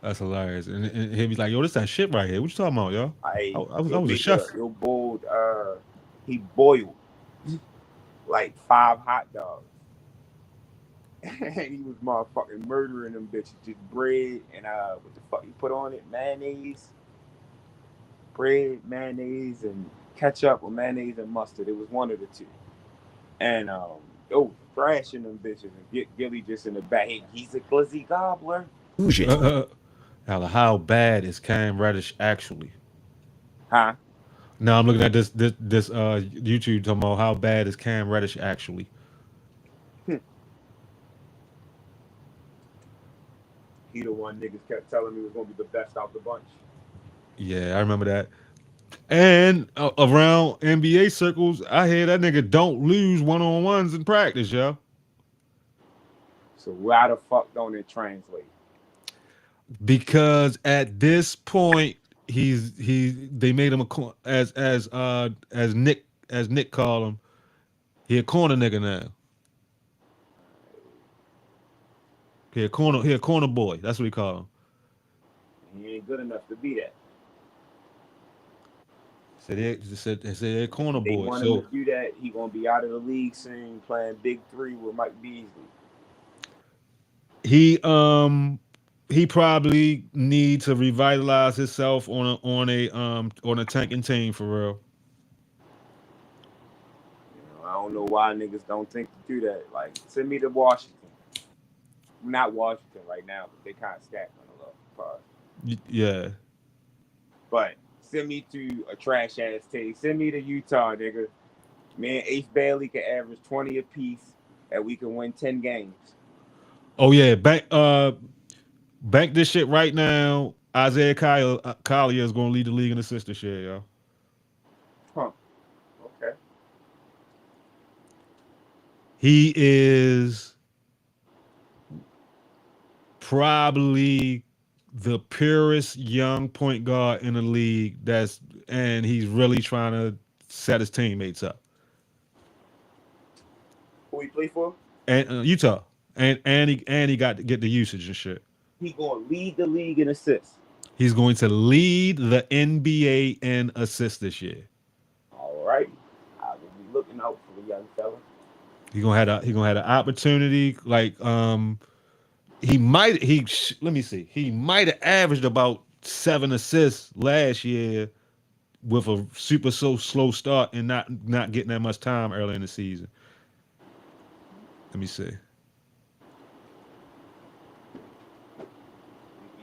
Speaker 2: That's hilarious. And he'll be like, yo, this that shit right here. What you talking about, yo? I,
Speaker 4: Like,
Speaker 2: I was I
Speaker 4: he'll
Speaker 2: was a
Speaker 4: make
Speaker 2: chef.
Speaker 4: he'll boiled he boiled like 5 hot dogs. And he was motherfucking murdering them bitches. Just bread and what the fuck he put on it? Mayonnaise. Bread, mayonnaise, and ketchup or mayonnaise and mustard. It was one of the two. And thrashing them bitches and get Gilly just in the back. Hey, he's a glizzy gobbler.
Speaker 2: How bad is Cam Reddish actually?
Speaker 4: Huh?
Speaker 2: Now I'm looking at this YouTube talking about how bad is Cam Reddish actually.
Speaker 4: He the one niggas kept telling me was gonna be the best out the bunch.
Speaker 2: Yeah, I remember that. And around NBA circles, I hear that nigga don't lose one-on-ones in practice, yo.
Speaker 4: So why the fuck don't it translate?
Speaker 2: Because at this point, they made him as Nick called him. He a corner nigga now. He a corner boy. That's what he call him.
Speaker 4: He ain't good enough to be that.
Speaker 2: Said they a corner
Speaker 4: They
Speaker 2: boy.
Speaker 4: want him
Speaker 2: So
Speaker 4: to do that. He gonna be out of the league soon, playing Big 3 with Mike Beasley.
Speaker 2: he he probably need to revitalize himself on a tanking team for real.
Speaker 4: I don't know why niggas don't think to do that. Like, send me to Washington. Not Washington right now, but they kind of stacked on the low part.
Speaker 2: Yeah.
Speaker 4: But send me to a trash ass team. Send me to Utah, nigga. Me and Ace Bailey can average 20 apiece, and we can win 10 games.
Speaker 2: Oh yeah, bank this shit right now. Isaiah Collier is going to lead the league in assists this year, yo.
Speaker 4: Huh. Okay.
Speaker 2: He is probably the purest young point guard in the league. And he's really trying to set his teammates up.
Speaker 4: Who he play for?
Speaker 2: And Utah, and he got to get the usage and shit.
Speaker 4: He gonna lead the league in assists.
Speaker 2: He's going to lead the NBA in assists this year.
Speaker 4: All right, I will be looking out for the young fella.
Speaker 2: He gonna have an opportunity. Like he might let me see. He might have averaged about 7 assists last year with a super slow start and not getting that much time early in the season. Let me see.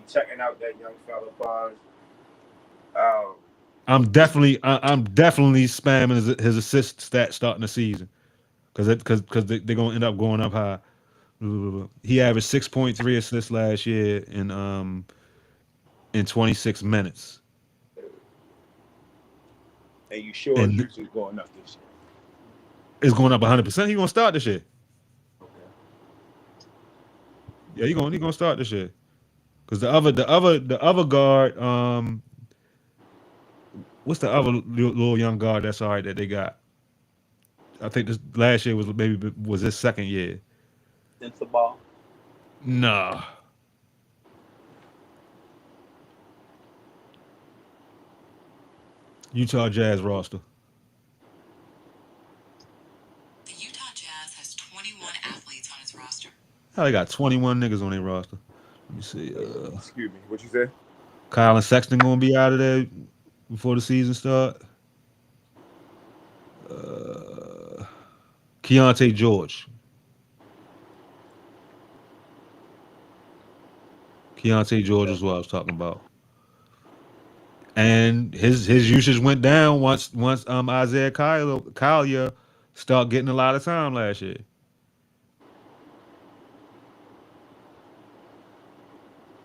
Speaker 4: Checking out that young fella, Bars.
Speaker 2: I'm definitely spamming his assist stat starting the season because they're gonna end up going up high. He averaged 6.3 assists last year in 26 minutes.
Speaker 4: And you sure Hughes is going up this year?
Speaker 2: It's going up 100%. He's gonna start this year.
Speaker 4: Okay.
Speaker 2: Yeah, he gonna start this year. Because the other guard, what's the other little young guard that's all right that they got? I think this last year was his second year.
Speaker 4: Ball?
Speaker 2: Nah. Utah Jazz roster.
Speaker 6: The Utah Jazz has 21 athletes on its roster.
Speaker 2: How they got 21 niggas on their roster? Let me see.
Speaker 4: Excuse me. What you say?
Speaker 2: Kyle and Sexton gonna be out of there before the season start. Keontae George. Keontae George is what I was talking about. And his usage went down once Isaiah Collier started getting a lot of time last year.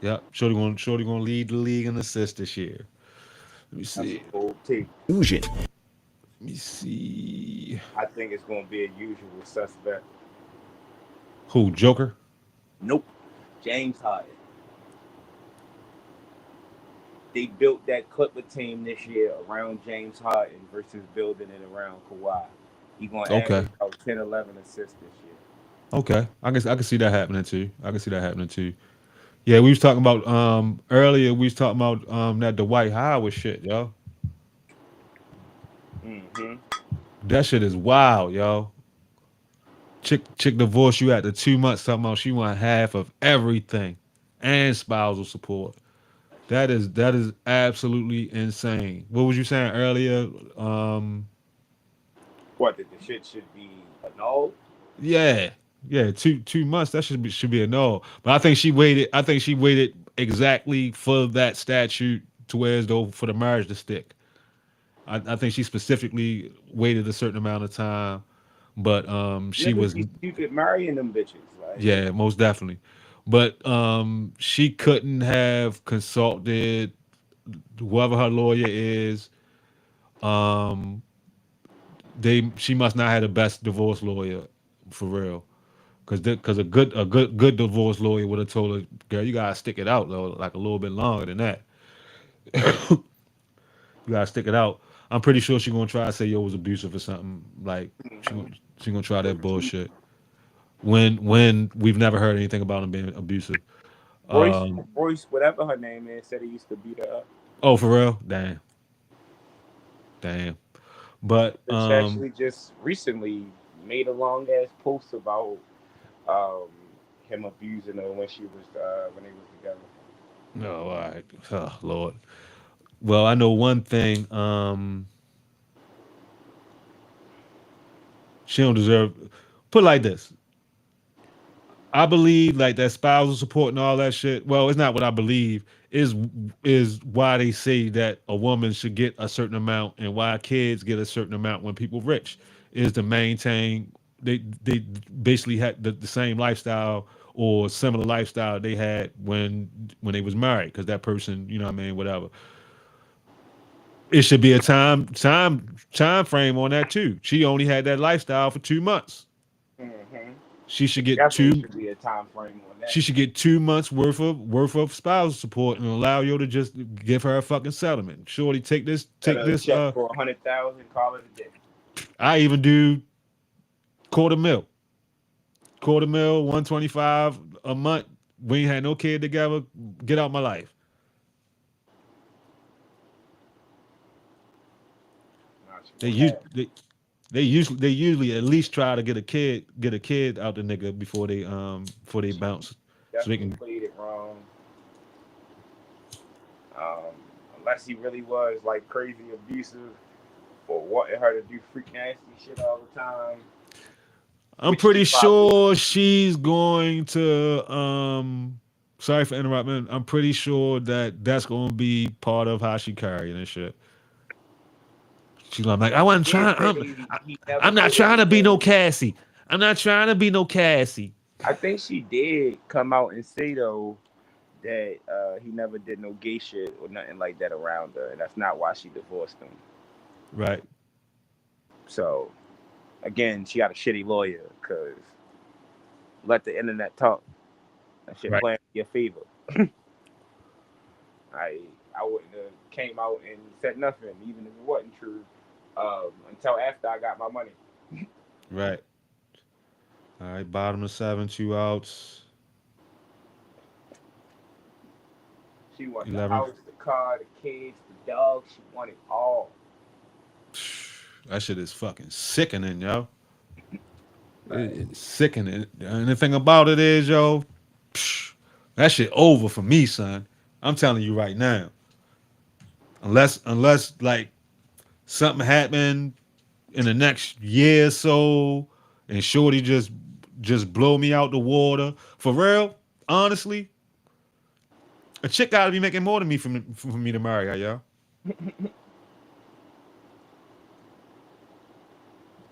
Speaker 2: Yep, Shorty gonna lead the league in assists this year. Let me see.
Speaker 5: Fusion.
Speaker 2: Let me see.
Speaker 4: I think it's gonna be a usual suspect.
Speaker 2: Who, Joker?
Speaker 4: Nope. James Harden. They built that Clipper team this year around James Harden versus building it around Kawhi. He's gonna average about 10, 11 assists this year.
Speaker 2: Okay, I can see that happening too. Yeah, we was talking about earlier. We was talking about that Dwight Howard shit, yo.
Speaker 4: Mm-hmm.
Speaker 2: That shit is wild, yo. Chick divorced you after 2 months. Talking about she want half of everything and spousal support. That is absolutely insane. What was you saying earlier?
Speaker 4: What, that the shit should be annulled?
Speaker 2: Yeah. 2 months. That should be a no. But I think she waited exactly for that statute to where as though for the marriage to stick. I think she specifically waited a certain amount of time, but she was
Speaker 4: stupid marrying them bitches. Like.
Speaker 2: Yeah, most definitely. But she couldn't have consulted whoever her lawyer is. She must not have the best divorce lawyer for real. Because a good divorce lawyer would have told her, girl, you gotta stick it out though, like a little bit longer than that. You gotta stick it out. I'm pretty sure she's gonna try to say yo was abusive or something. Like she gonna try that bullshit. When we've never heard anything about him being abusive.
Speaker 4: Royce, whatever her name is, said he used to beat her up.
Speaker 2: Oh, for real? Damn. But
Speaker 4: she actually just recently made a long ass post about him abusing her when they was together.
Speaker 2: No, all right. Oh Lord. Well, I know one thing. She don't deserve. Put it like this. I believe like that spousal support and all that shit. Well, it's not what I believe. Is why they say that a woman should get a certain amount and why kids get a certain amount when people rich is to maintain they basically had the same lifestyle or similar lifestyle they had when they was married because that person, you know what I mean, whatever. It should be a time frame on that too. She only had that lifestyle for 2 months.
Speaker 4: Hmm.
Speaker 2: She should get
Speaker 4: Definitely
Speaker 2: two.
Speaker 4: should be a time frame on that.
Speaker 2: She should get 2 months worth of spousal support and allow you to just give her a fucking settlement. Shorty, take this,
Speaker 4: Got
Speaker 2: take
Speaker 4: a
Speaker 2: this.
Speaker 4: check for 100,000, call it a day.
Speaker 2: I even do quarter mil, 125 a month. We ain't had no kid together. Get out my life.
Speaker 4: Nah, she
Speaker 2: They
Speaker 4: won't
Speaker 2: use
Speaker 4: have.
Speaker 2: they usually at least try to get a kid out the nigga before they
Speaker 4: She
Speaker 2: bounce so they
Speaker 4: definitely
Speaker 2: can.
Speaker 4: played it wrong. Um, Unless he really was like crazy abusive or wanting her to do freak nasty shit all the time,
Speaker 2: I'm
Speaker 4: which he
Speaker 2: pretty
Speaker 4: probably.
Speaker 2: sure she's going to. Sorry for interrupting. I'm pretty sure that that's going to be part of how she carrying and shit. She's gonna be like, I
Speaker 4: He
Speaker 2: wasn't
Speaker 4: did
Speaker 2: trying.
Speaker 4: say
Speaker 2: I'm, I,
Speaker 4: he never
Speaker 2: I'm not
Speaker 4: did
Speaker 2: trying to be no
Speaker 4: anything.
Speaker 2: Cassie. I'm not trying to be no Cassie.
Speaker 4: I think she did come out and say though that he never did no gay shit or nothing like that around her, and that's not why she divorced him.
Speaker 2: Right.
Speaker 4: So again, she got a shitty lawyer because let the internet talk. That shit
Speaker 2: Right.
Speaker 4: play in your favor. I I wouldn't have came out and said nothing, even if it wasn't true, until after I got my money.
Speaker 2: Right. All right. Bottom of seven, 2 outs.
Speaker 4: She wanted the
Speaker 2: 11.
Speaker 4: house, the car, the kids, the dog. She wanted all.
Speaker 2: That shit is fucking sickening, yo.
Speaker 4: Like,
Speaker 2: It's sickening. And the thing about it is, yo, that shit over for me, son. I'm telling you right now. Unless like something happened in the next year or so, and Shorty just blow me out the water. For real, honestly, a chick gotta be making more than me for me to marry her, yo.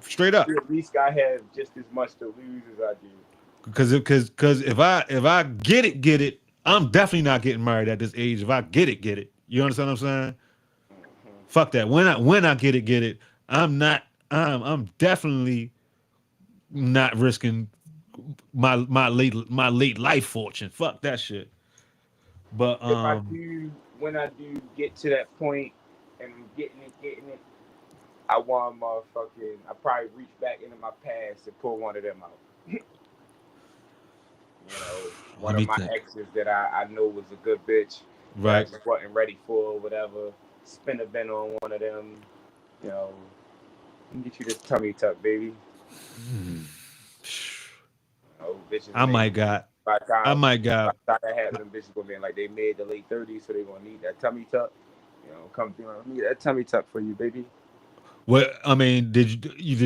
Speaker 2: Straight up.
Speaker 4: you at least got have just as much to lose as I do.
Speaker 2: Because if I get it, I'm definitely not getting married at this age. If I get it. You understand what I'm saying?
Speaker 4: Hmm.
Speaker 2: Fuck that. When I get it, I'm not. I'm definitely not risking my late life fortune. Fuck that shit. But
Speaker 4: If I do, when I do get to that point and I'm getting it, I want motherfucking. I probably reach back into my past and pull one of them out.
Speaker 2: let
Speaker 4: One of
Speaker 2: me
Speaker 4: my
Speaker 2: think.
Speaker 4: exes that I know was a good bitch that I
Speaker 2: Right.
Speaker 4: just wasn't ready for or whatever. Spin a bin on one of them. You know, let me get you this tummy tuck, baby. Bitches
Speaker 2: I
Speaker 4: in they
Speaker 2: might got.
Speaker 4: by the
Speaker 2: I
Speaker 4: time
Speaker 2: might got.
Speaker 4: I had them bitches gonna be in like they mid to late 30s, so they gonna need that tummy tuck. Come through and need that tummy tuck for you, baby.
Speaker 2: What I mean, did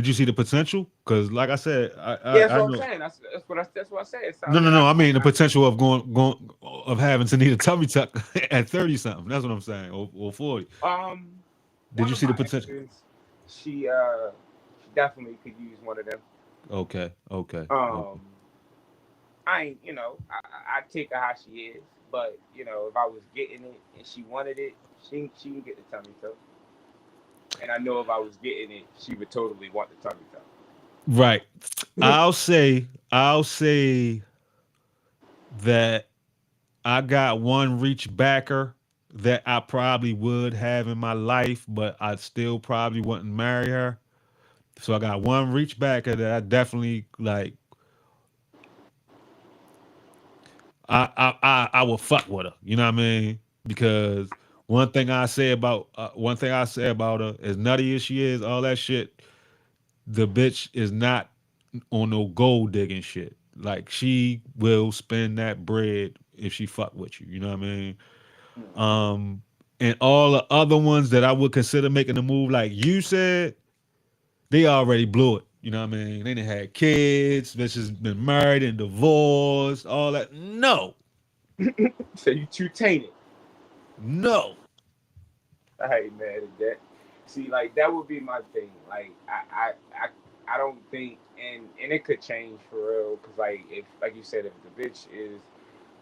Speaker 2: you see the potential? Because like I said, I
Speaker 4: Yeah,
Speaker 2: I,
Speaker 4: that's
Speaker 2: I
Speaker 4: what I'm
Speaker 2: know.
Speaker 4: saying. That's what I said. It's
Speaker 2: No,
Speaker 4: something
Speaker 2: no,
Speaker 4: that
Speaker 2: no. I mean the potential of of having to need a tummy tuck at 30 something. That's what I'm saying. Or 40. Did
Speaker 4: one
Speaker 2: you
Speaker 4: of
Speaker 2: see the
Speaker 4: my
Speaker 2: potential?
Speaker 4: exes, she definitely could use one of them.
Speaker 2: Okay, okay, okay.
Speaker 4: Um, I ain't, I take her how she is, but if I was getting it and she wanted it, she can get the tummy tuck. And I know if I was getting it, she would totally want the tummy tuck.
Speaker 2: Right. I'll say that I got one reach backer that I probably would have in my life, but I still probably wouldn't marry her. So I got one reach backer that I definitely like. I will fuck with her. You know what I mean? Because one thing I say about her, as nutty as she is, all that shit, the bitch is not on no gold digging shit. Like she will spend that bread if she fuck with you. You know what I mean? And all the other ones that I would consider making a move, like you said, they already blew it. You know what I mean? They done had kids, bitches been married and divorced, all that. No.
Speaker 4: So you too tainted.
Speaker 2: No.
Speaker 4: I ain't mad at that. See, like that would be my thing. Like I don't think, and it could change for real. Cause like if, like you said, if the bitch is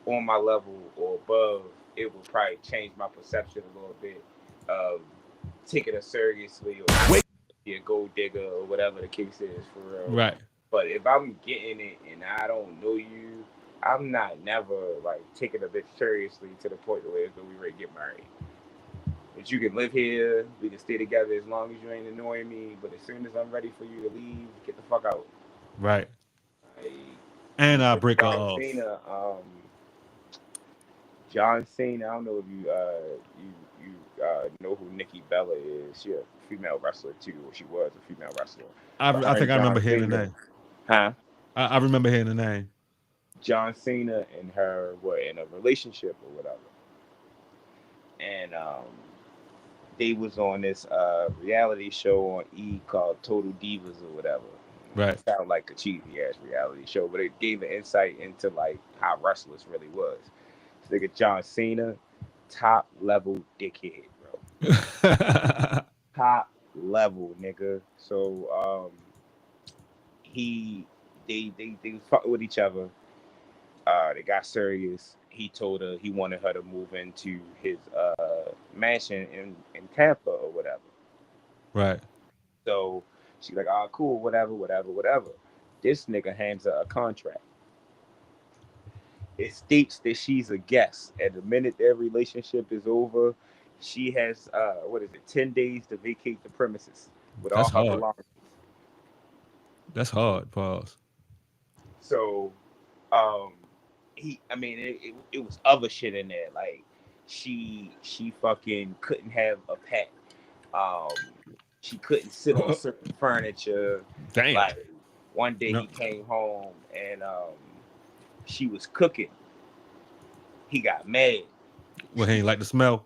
Speaker 4: on my level or above, it would probably change my perception a little bit of taking her seriously or be a gold digger or whatever the case is for real.
Speaker 2: Right.
Speaker 4: But if I'm getting it and I don't know you, I'm not never like taking a bitch seriously to the point where it's we ready to get married. But you can live here, we can stay together as long as you ain't annoying me. But as soon as I'm ready for you to leave, get the fuck out.
Speaker 2: Right.
Speaker 4: Like,
Speaker 2: And I break her
Speaker 4: John
Speaker 2: off.
Speaker 4: Cena, John Cena. I don't know if you know who Nikki Bella is. She a female wrestler too, or she was a female wrestler.
Speaker 2: I think I remember hearing the name.
Speaker 4: Huh?
Speaker 2: I remember hearing the name.
Speaker 4: John Cena and her were in a relationship or whatever, and they was on this reality show on E called Total Divas or whatever.
Speaker 2: Right.
Speaker 4: It sounded like a cheesy ass reality show, but it gave an insight into like how wrestlers really was. So nigga John Cena, top level dickhead, bro. Top level, nigga. So they was fucking with each other. They got serious. He told her he wanted her to move into his mansion in Tampa or whatever.
Speaker 2: Right.
Speaker 4: So she's like, "Oh, cool, whatever." This nigga hands her a contract. It states that she's a guest, and the minute their relationship is over, she has 10 days to vacate the premises with
Speaker 2: That's
Speaker 4: all her
Speaker 2: hard.
Speaker 4: belongings.
Speaker 2: That's hard. Pause.
Speaker 4: So, um, it was other shit in there. Like she fucking couldn't have a pet. Um, she couldn't sit on certain furniture.
Speaker 2: Damn.
Speaker 4: Like one day
Speaker 2: No.
Speaker 4: he came home and she was cooking. He got mad.
Speaker 2: Well, he ain't like the smell.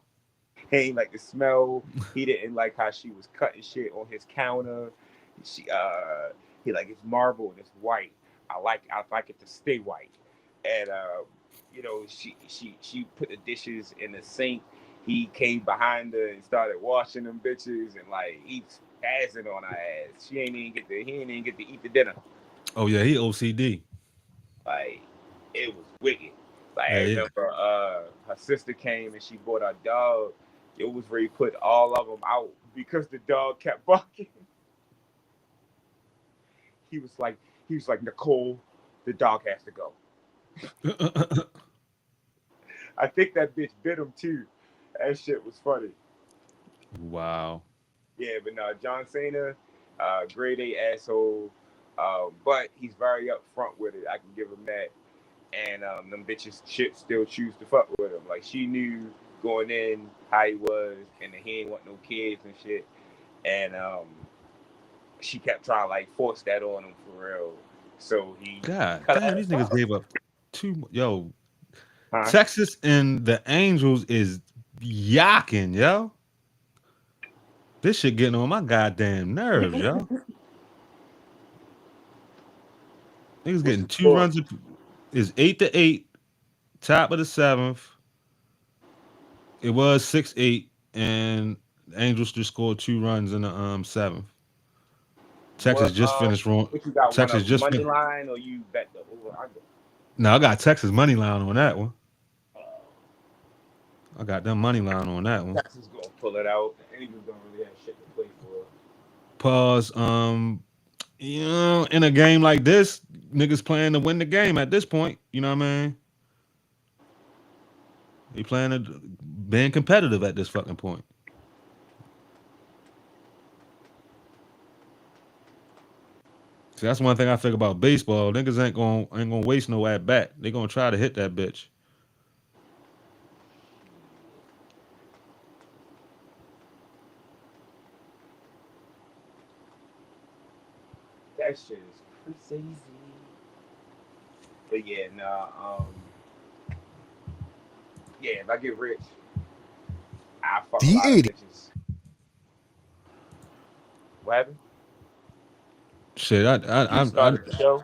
Speaker 4: He ain't like the smell. He didn't like how she was cutting shit on his counter. He like it's marble and it's white. I like it to stay white. And she put the dishes in the sink. He came behind her and started washing them bitches and like he's passing on her ass. He ain't even get to eat the dinner.
Speaker 2: Oh yeah, he OCD.
Speaker 4: Like it was wicked. Like
Speaker 2: Yeah,
Speaker 4: I remember her sister came and she bought her dog. It was where he put all of them out because the dog kept barking. He was like, Nicole, the dog has to go. I think that bitch bit him too. That shit was funny.
Speaker 2: Wow.
Speaker 4: Yeah, but no, John Cena, grade A asshole, but he's very upfront with it. I can give him that. And them bitches shit still choose to fuck with him. Like she knew going in how he was, and that he ain't want no kids and shit. And she kept trying to like force that on him for real. So he
Speaker 2: God damn, these niggas gave up too. Yo,
Speaker 4: Huh?
Speaker 2: Texas and the Angels is yocking, yo. This shit getting on my goddamn nerves, yo. Niggas getting 2 runs. Is 8-8, top of the 7th. It was 6-8, and the Angels just scored 2 runs in the 7th. Texas just finished wrong.
Speaker 4: What you got?
Speaker 2: Texas just
Speaker 4: money line, or you bet the over under?
Speaker 2: No, I got Texas money line on that one. I got them money line on that one.
Speaker 4: Texas gonna pull it out. The Angels don't really have shit to play for.
Speaker 2: Pause. You know, in a game like this, niggas playing to win the game at this point. You know what I mean? They playing to being competitive at this fucking point. See, that's one thing I think about baseball. Niggas ain't gonna waste no at bat. They gonna try to hit that bitch.
Speaker 4: That shit is crazy. But yeah, yeah, if I get rich, I fuck a lot of bitches. What happened?
Speaker 2: Shit,
Speaker 4: You started the show?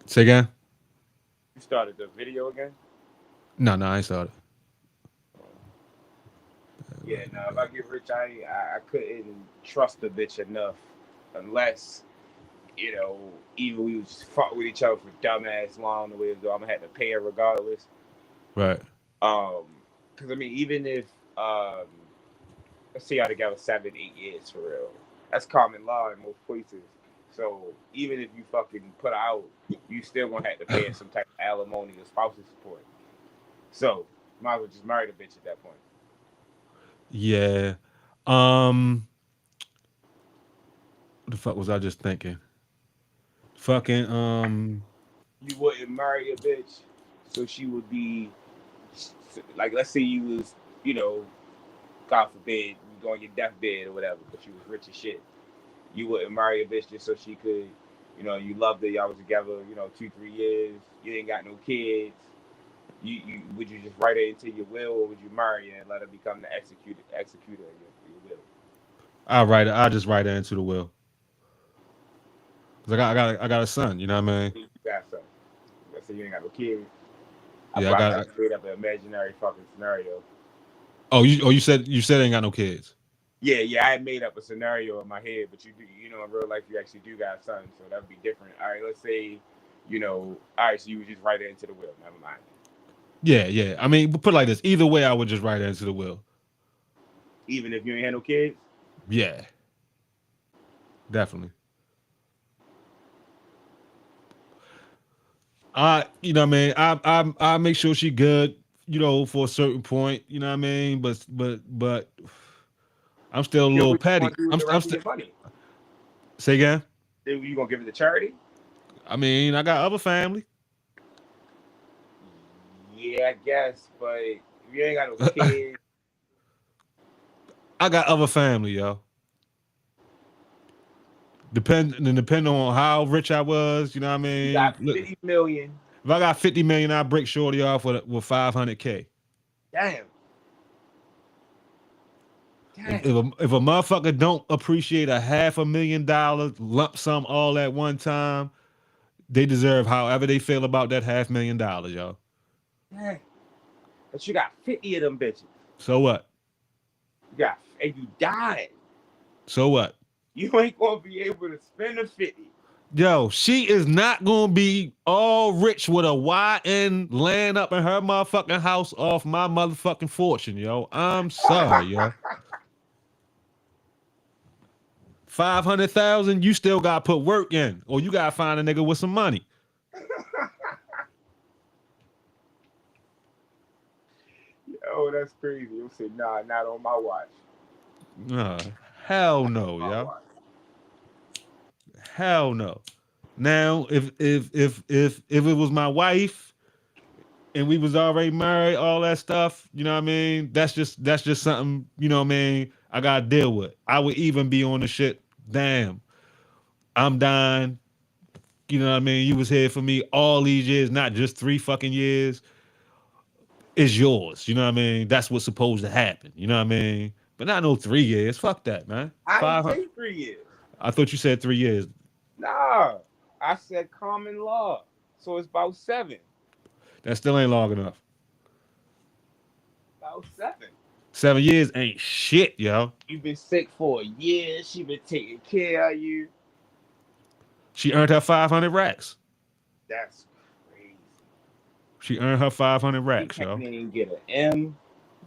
Speaker 2: Say again?
Speaker 4: You started the video again?
Speaker 2: No, I ain't started.
Speaker 4: Yeah, no, if I get rich, I couldn't trust a bitch enough unless, either we would just fuck with each other for dumbass long the way I'm gonna have to pay her regardless.
Speaker 2: Right.
Speaker 4: Because I mean, even if let's say y'all together 7, 8 years for real, that's common law in most places. So even if you fucking put out, you still gonna have to pay some type of alimony or spousal support. So might as well just marry the bitch at that point.
Speaker 2: Yeah. What the fuck was I just thinking? Fucking
Speaker 4: You wouldn't marry a bitch, so she would be like, let's say you was, God forbid, you go on your deathbed or whatever, but you was rich as shit. You wouldn't marry a bitch just so she could, you loved her, y'all was together, 2, 3 years, you ain't got no kids. You would you just write it into your will, or would you marry her and let her become the executor of your will?
Speaker 2: I'll just write it into the will. Cause I got a son, you know what I mean?
Speaker 4: You got something. Let's say you ain't got no kids.
Speaker 2: Yeah,
Speaker 4: I made up an imaginary fucking scenario.
Speaker 2: You said ain't got no kids.
Speaker 4: Yeah, I had made up a scenario in my head, but in real life, you actually do got a son, so that would be different. All right, let's say, all right, so you would just write it into the will. Never mind.
Speaker 2: Yeah. I mean, put it like this. Either way, I would just write it into the will.
Speaker 4: Even if you ain't had no kids?
Speaker 2: Yeah. Definitely. You know what I mean? I make sure she good, for a certain point, you know what I mean? But I'm still a little
Speaker 4: What you
Speaker 2: petty.
Speaker 4: want to do with the rest of your money?
Speaker 2: Say again?
Speaker 4: Then you gonna give it to charity?
Speaker 2: I mean, I got other family.
Speaker 4: Yeah, I guess, but if you ain't got no kids,
Speaker 2: I got other family, yo. Depending on how rich I was, you know what I
Speaker 4: you
Speaker 2: mean?
Speaker 4: got
Speaker 2: Look,
Speaker 4: 50 million.
Speaker 2: if I got 50 million, I break shorty off with $500K.
Speaker 4: Damn.
Speaker 2: If a motherfucker don't appreciate $500,000 lump sum all at one time, they deserve however they feel about that $500,000, y'all.
Speaker 4: Dang. But you got 50 of them bitches.
Speaker 2: So what?
Speaker 4: And you died.
Speaker 2: So what?
Speaker 4: You ain't gonna be able to spend the 50.
Speaker 2: Yo, she is not gonna be all rich with a YN laying up in her motherfucking house off my motherfucking fortune, yo. I'm sorry, yo. 500,000, you still gotta put work in, or you gotta find a nigga with some money.
Speaker 4: Oh, that's crazy. You say, nah, not on my watch.
Speaker 2: Hell no, yo. Hell no. Now, if it was my wife and we was already married, all that stuff, you know what I mean? That's just something, you know what I mean, I gotta deal with. I would even be on the shit, damn, I'm dying. You know what I mean? You was here for me all these years, not just 3 fucking years. It's yours. You know what I mean? That's what's supposed to happen. You know what I mean? But not no 3 years. Fuck that, man.
Speaker 4: I ain't
Speaker 2: 500.
Speaker 4: say 3 years.
Speaker 2: I thought you said 3 years.
Speaker 4: Nah, I said common law. So it's about 7.
Speaker 2: That still ain't long enough.
Speaker 4: About 7.
Speaker 2: 7 years ain't shit, yo.
Speaker 4: You've been sick for a year. She been taking care of you.
Speaker 2: She earned her 500 racks.
Speaker 4: That's crazy.
Speaker 2: She earned her 500 racks,
Speaker 4: She
Speaker 2: yo.
Speaker 4: can't even get an M.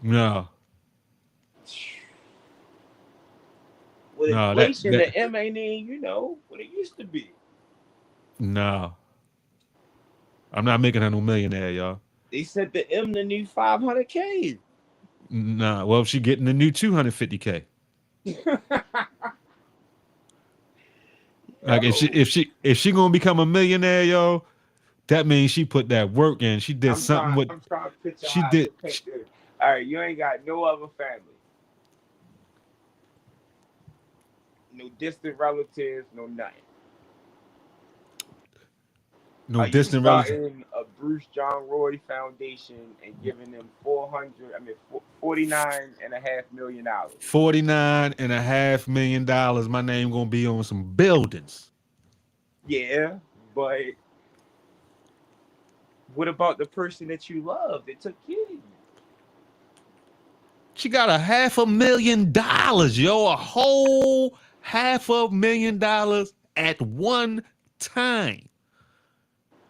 Speaker 2: No.
Speaker 4: With
Speaker 2: No,
Speaker 4: inflation, the M ain't even, what it used to be.
Speaker 2: No. I'm not making her no millionaire, y'all.
Speaker 4: They said the M the new 500K.
Speaker 2: Nah, well, she getting the new 250K. Like if she gonna become a millionaire, yo, that means she put that work in. She did
Speaker 4: I'm
Speaker 2: something with.
Speaker 4: I'm trying to picture
Speaker 2: She
Speaker 4: how
Speaker 2: did.
Speaker 4: I paint this. All right, you ain't got no other family, no distant relatives, no nothing.
Speaker 2: No
Speaker 4: Are you
Speaker 2: distant relative.
Speaker 4: starting a Bruce John Roy Foundation and giving them $49.5 million?
Speaker 2: $49.5 million. My name gonna be on some buildings.
Speaker 4: Yeah, but what about the person that you love that took care of you?
Speaker 2: She got $500,000, yo, a whole $500,000 at one time.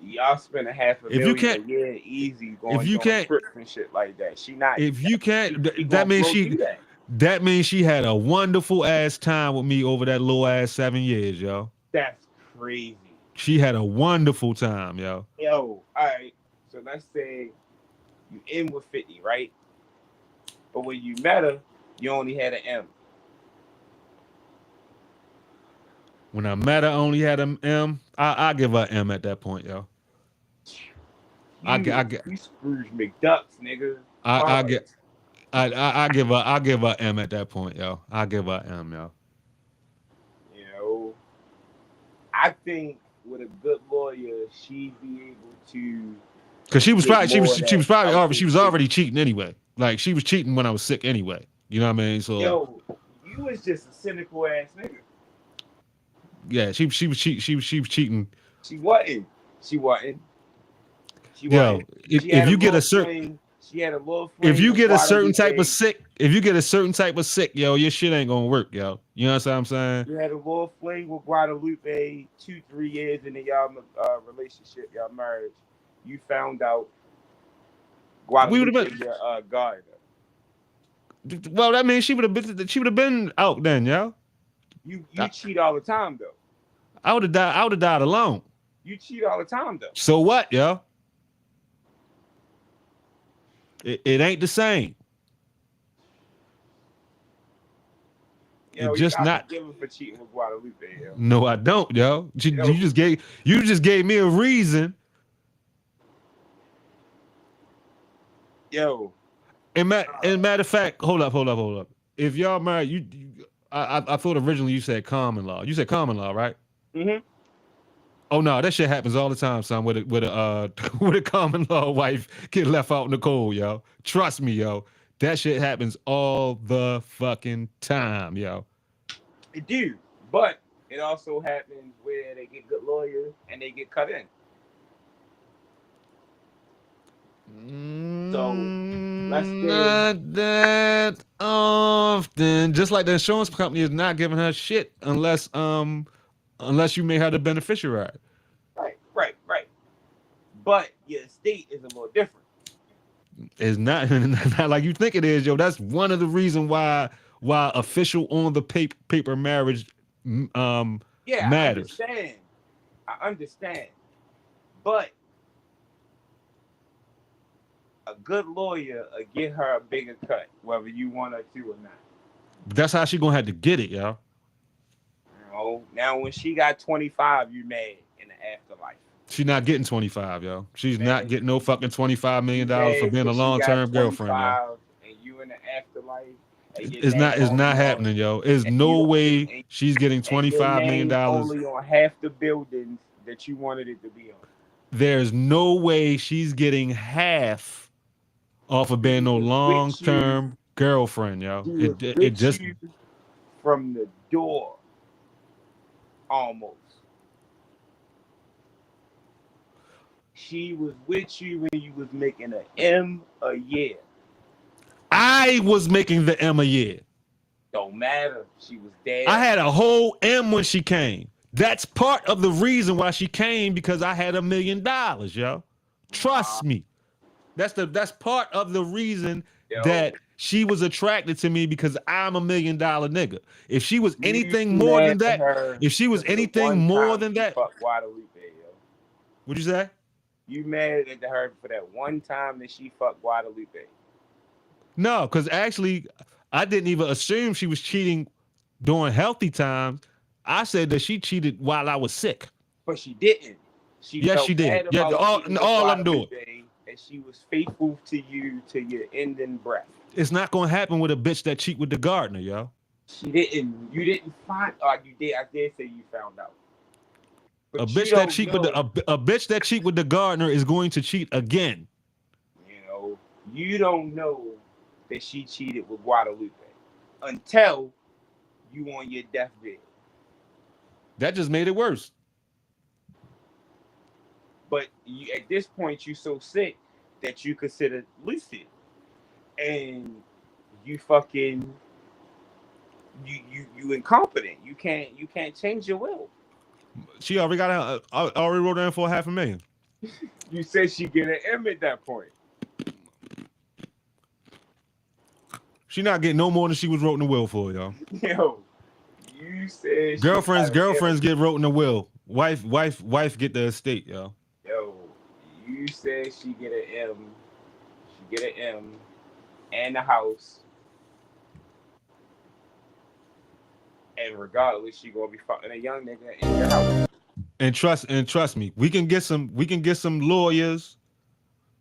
Speaker 4: Y'all spend $500,000 a year easy going doing trips and shit like that. She not.
Speaker 2: If you can't,
Speaker 4: she
Speaker 2: that means
Speaker 4: blow through that.
Speaker 2: That means she had a wonderful ass time with me over that little ass 7 years, yo.
Speaker 4: That's crazy.
Speaker 2: She had a wonderful time, yo.
Speaker 4: Yo, all right. So let's say you in with 50, right? But when you met her, you only had an M.
Speaker 2: When I met her, I only had an M. I give her M at that point, yo.
Speaker 4: You Scrooge McDucks, nigga. I
Speaker 2: give her M at that point, yo. I give her M, yo.
Speaker 4: You know, I think with a good lawyer, she'd be able to.
Speaker 2: Because she was already cheating anyway. Like she was cheating when I was sick anyway. You know what I mean? So
Speaker 4: yo, you was just a cynical ass nigga.
Speaker 2: Yeah, she was cheating. She wasn't. Yo, if you get a certain,
Speaker 4: she had a little.
Speaker 2: If you get a certain type of sick, yo, your shit ain't gonna work, yo. You know what I'm saying?
Speaker 4: You had a little fling with Guadalupe 2-3 years into y'all relationship, y'all marriage. You found out Guadalupe is your gardener.
Speaker 2: Well, that means she would have been out then, yo.
Speaker 4: You cheat all the time though.
Speaker 2: I would have died alone.
Speaker 4: You cheat all the time though.
Speaker 2: So what, yo? It ain't the same.
Speaker 4: Yo,
Speaker 2: just not
Speaker 4: forgiven for cheating with Guadalupe, yo.
Speaker 2: No, I don't, yo. You just gave me a reason.
Speaker 4: Yo.
Speaker 2: And matter of fact, hold up. If y'all married, I thought originally you said common law. You said common law, right?
Speaker 4: Mm-hmm.
Speaker 2: Oh no, that shit happens all the time, son. With a common law wife get left out in the cold, yo. Trust me, yo. That shit happens all the fucking time, yo.
Speaker 4: It do, but it also happens where they get good lawyers and they get cut in. So
Speaker 2: not that often. Just like the insurance company is not giving her shit unless you make her the beneficiary.
Speaker 4: Right. But your estate is a little different.
Speaker 2: It's not like you think it is, yo. That's one of the reasons why official on the paper marriage matters.
Speaker 4: I understand. But a good lawyer will get her a bigger cut, whether you want her to or not.
Speaker 2: But that's how she gonna have to get it, yo.
Speaker 4: Now when she got 25, you mad in the afterlife.
Speaker 2: She's not getting 25, yo. She's not getting no fucking $25 million for being a long-term girlfriend, yo.
Speaker 4: And you in the afterlife.
Speaker 2: It's not happening, yo. There's no way she's getting $25 million.
Speaker 4: Only on half the buildings that you wanted it to be on.
Speaker 2: There's no way she's getting half off of being no long-term girlfriend, yo. It just
Speaker 4: from the door, almost. She was with you when you was making an M a year.
Speaker 2: I was making the M a year.
Speaker 4: Don't matter. She was there.
Speaker 2: I had a whole M when she came. That's part of the reason why she came, because I had $1 million, yo. Trust me. That's part of the reason that she was attracted to me, because I'm $1 million nigga. If she was anything more than that,
Speaker 4: fuck Guadalupe, yo.
Speaker 2: What'd you say?
Speaker 4: You mad at her for that one time that she fucked Guadalupe?
Speaker 2: No, because actually, I didn't even assume she was cheating during healthy times. I said that she cheated while I was sick.
Speaker 4: But she didn't. She did.
Speaker 2: Yeah, all I'm doing.
Speaker 4: And she was faithful to you to your ending breath.
Speaker 2: It's not gonna happen with a bitch that cheat with the gardener, yo.
Speaker 4: She didn't. You didn't find. You did. I did say you found out.
Speaker 2: A bitch that cheat with a bitch that cheat with the gardener is going to cheat again.
Speaker 4: You don't know that she cheated with Guadalupe until you on your deathbed.
Speaker 2: That just made it worse.
Speaker 4: But at this point, you so sick that you consider lucid, and you fucking you incompetent. You can't change your will.
Speaker 2: She already got already wrote down for $500,000.
Speaker 4: You said she get an M at that point.
Speaker 2: She not getting no more than she was wrote in the will for, y'all.
Speaker 4: Yo, you said
Speaker 2: girlfriends get wrote in the will. Wife get the estate, y'all.
Speaker 4: Yo, you said she get an M. She get an M and the house. And regardless, she gonna be fucking a young nigga in your house.
Speaker 2: And trust me, we can get some lawyers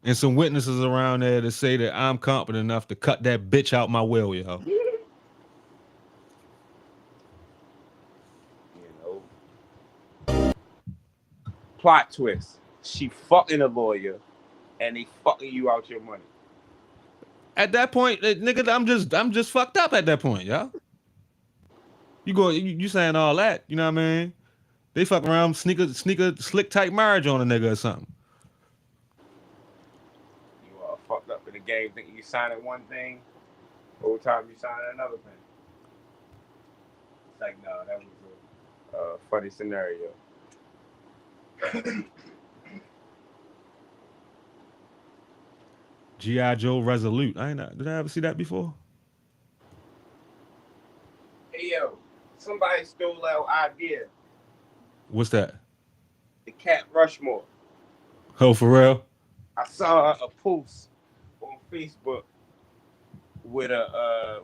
Speaker 2: and some witnesses around there to say that I'm competent enough to cut that bitch out my will, yo.
Speaker 4: Plot twist. She fucking a lawyer and they fucking you out your money.
Speaker 2: At that point, nigga, I'm just fucked up at that point, y'all. You saying all that, you know what I mean? They fuck around, sneaker, slick tight marriage on a nigga or something.
Speaker 4: You are fucked up in the game thinking you signing one thing, whole time you signing another thing. It's like, no, that was a funny scenario.
Speaker 2: G.I. Joe Resolute. Did I ever see that before?
Speaker 4: Hey, yo, somebody stole our idea.
Speaker 2: What's that?
Speaker 4: The Cat Rushmore.
Speaker 2: Oh, for real?
Speaker 4: I saw a post on Facebook with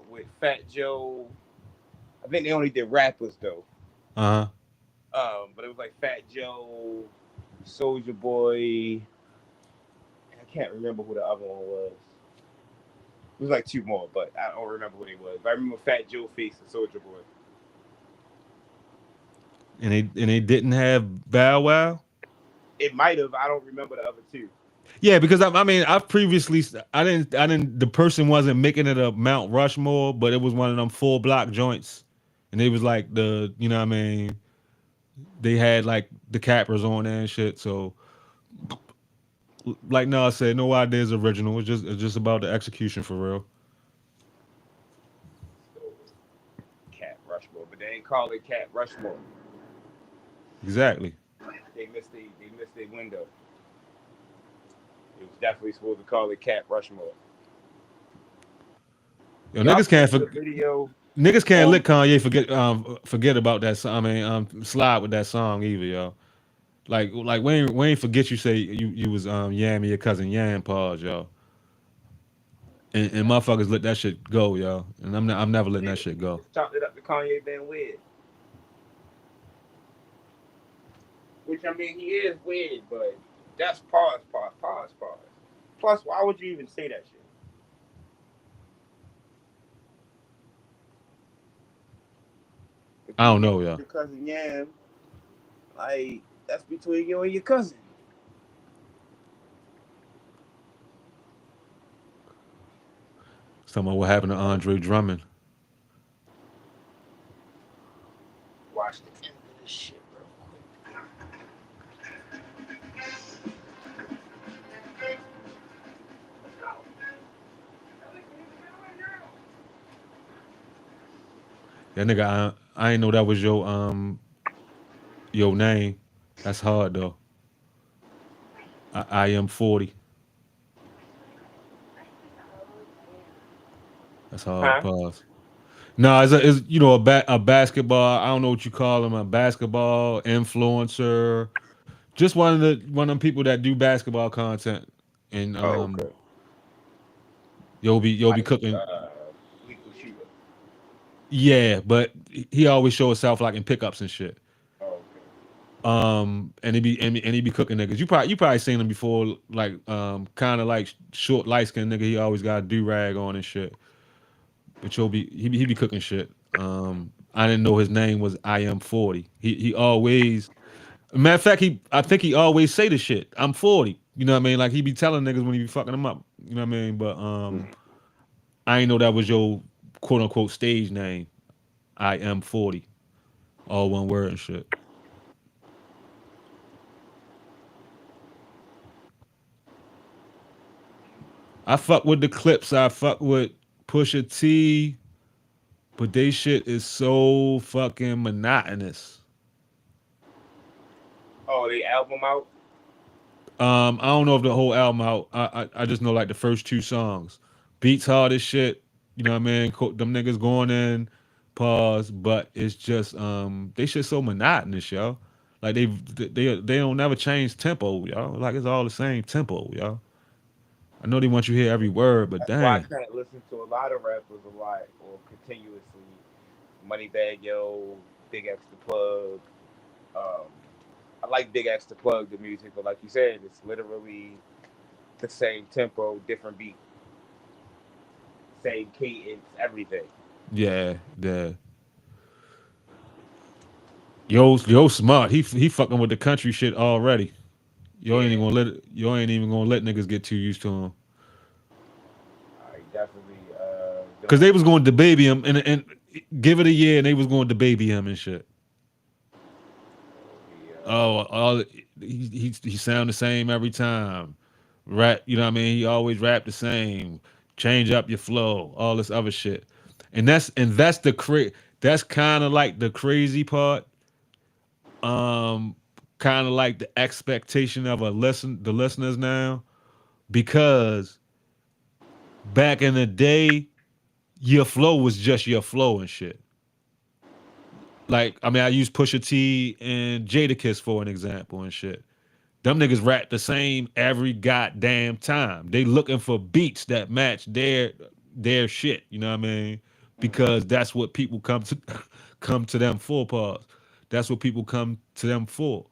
Speaker 4: with Fat Joe. I think they only did rappers though. But it was like Fat Joe, Soulja Boy. I can't remember who the other one was. It was like two more, but I don't remember who they was. But I remember Fat Joe Face and Soulja Boy.
Speaker 2: And they didn't have Bow Wow?
Speaker 4: It might have. I don't remember the other two.
Speaker 2: Yeah, because I've previously I didn't the person wasn't making it a Mount Rushmore, but it was one of them full block joints. And it was like the, you know what I mean, they had like the cappers on there and shit. So like I said, no idea is original. It's just about the execution for real.
Speaker 4: Cat Rushmore, but they ain't call it Cat Rushmore.
Speaker 2: Exactly.
Speaker 4: They missed their window. It was definitely supposed to call it Cat Rushmore.
Speaker 2: Yo, niggas can't let Kanye forget about that song. Slide with that song either, yo. Like Wayne forget you say you was yamming your cousin Yam pause, yo. And motherfuckers let that shit go, yo. And I'm never letting that shit go.
Speaker 4: Chopped it up to Kanye being weird. Which I mean he is weird, but that's pause. Plus, why would you even say that shit?
Speaker 2: I don't know, yo.
Speaker 4: Your cousin Yam, like that's between you and your cousin.
Speaker 2: Talking about what happened to Andre Drummond.
Speaker 4: Watch the end of this shit real quick.
Speaker 2: That nigga, I ain't know that was your name. That's hard though. I am 40. That's hard. Pause. No, it's a basketball. I don't know what you call him. A basketball influencer. Just one of them people that do basketball content. And
Speaker 4: okay.
Speaker 2: you'll be cooking. Yeah, but he always show himself like in pickups and shit. And he be cooking niggas. You probably seen him before, like kind of like short light skinned nigga. He always got a do rag on and shit. But he be cooking shit. I didn't know his name was I am 40. He always Matter of fact, I think he always say the shit. I'm 40. You know what I mean? Like he be telling niggas when he be fucking them up. You know what I mean? But I ain't know that was your quote unquote stage name. I am 40. All one word and shit. I fuck with the Clips. I fuck with Pusha T. But they shit is so fucking monotonous.
Speaker 4: Oh, they album out?
Speaker 2: I don't know if the whole album out. I just know like the first 2 songs. Beats hard as shit. You know what I mean? Them niggas going in, pause. But it's just they shit so monotonous, yo. Like they don't never change tempo, yo. Like it's all the same tempo, yo. I know they want you to hear every word, but
Speaker 4: That's why I
Speaker 2: dang.
Speaker 4: can't listen to a lot of rappers a lot or continuously. Moneybag Yo, Big X the Plug. Um, I like Big X to plug the music, but like you said, it's literally the same tempo, different beat, same cadence, everything.
Speaker 2: Yeah, yo smart. He fucking with the country shit already. Yo ain't
Speaker 4: Yeah,
Speaker 2: even gonna let niggas get too used to him.
Speaker 4: I definitely
Speaker 2: Cause
Speaker 4: doing
Speaker 2: they was going to baby him and give it a year and they was going to baby him and shit.
Speaker 4: the
Speaker 2: Oh, all he sound the same every time. Rap, you know what I mean? He always rap the same. Change up your flow, all this other shit. And that's that's kind of like the crazy part. Um kind of like the expectation of the listeners now because back in the day your flow was just your flow and shit. Like, I mean, I use Pusha T and Jadakiss for an example and shit. Them niggas rap the same every goddamn time. They looking for beats that match their shit. You know what I mean? Because that's what people come to them for. Pause. That's what people come to them for.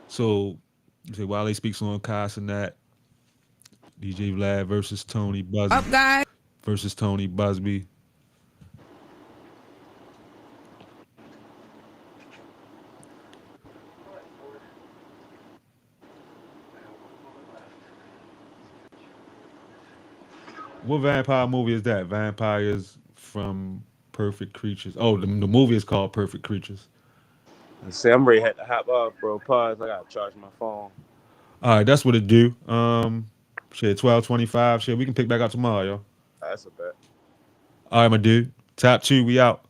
Speaker 2: So, you say Wale speaks on Cas and that. DJ Vlad versus Tony Busby.
Speaker 1: Up, guys.
Speaker 2: Versus Tony Busby. What vampire movie is that? Vampires from Perfect Creatures. Oh, the movie is called Perfect Creatures.
Speaker 4: say I'm ready to hop off, bro. Pause. I gotta charge my phone.
Speaker 2: All right, that's what it do. Shit, 12:25. Shit, we can pick back up tomorrow, yo.
Speaker 4: That's a bet.
Speaker 2: All right, my dude. Top 2, we out.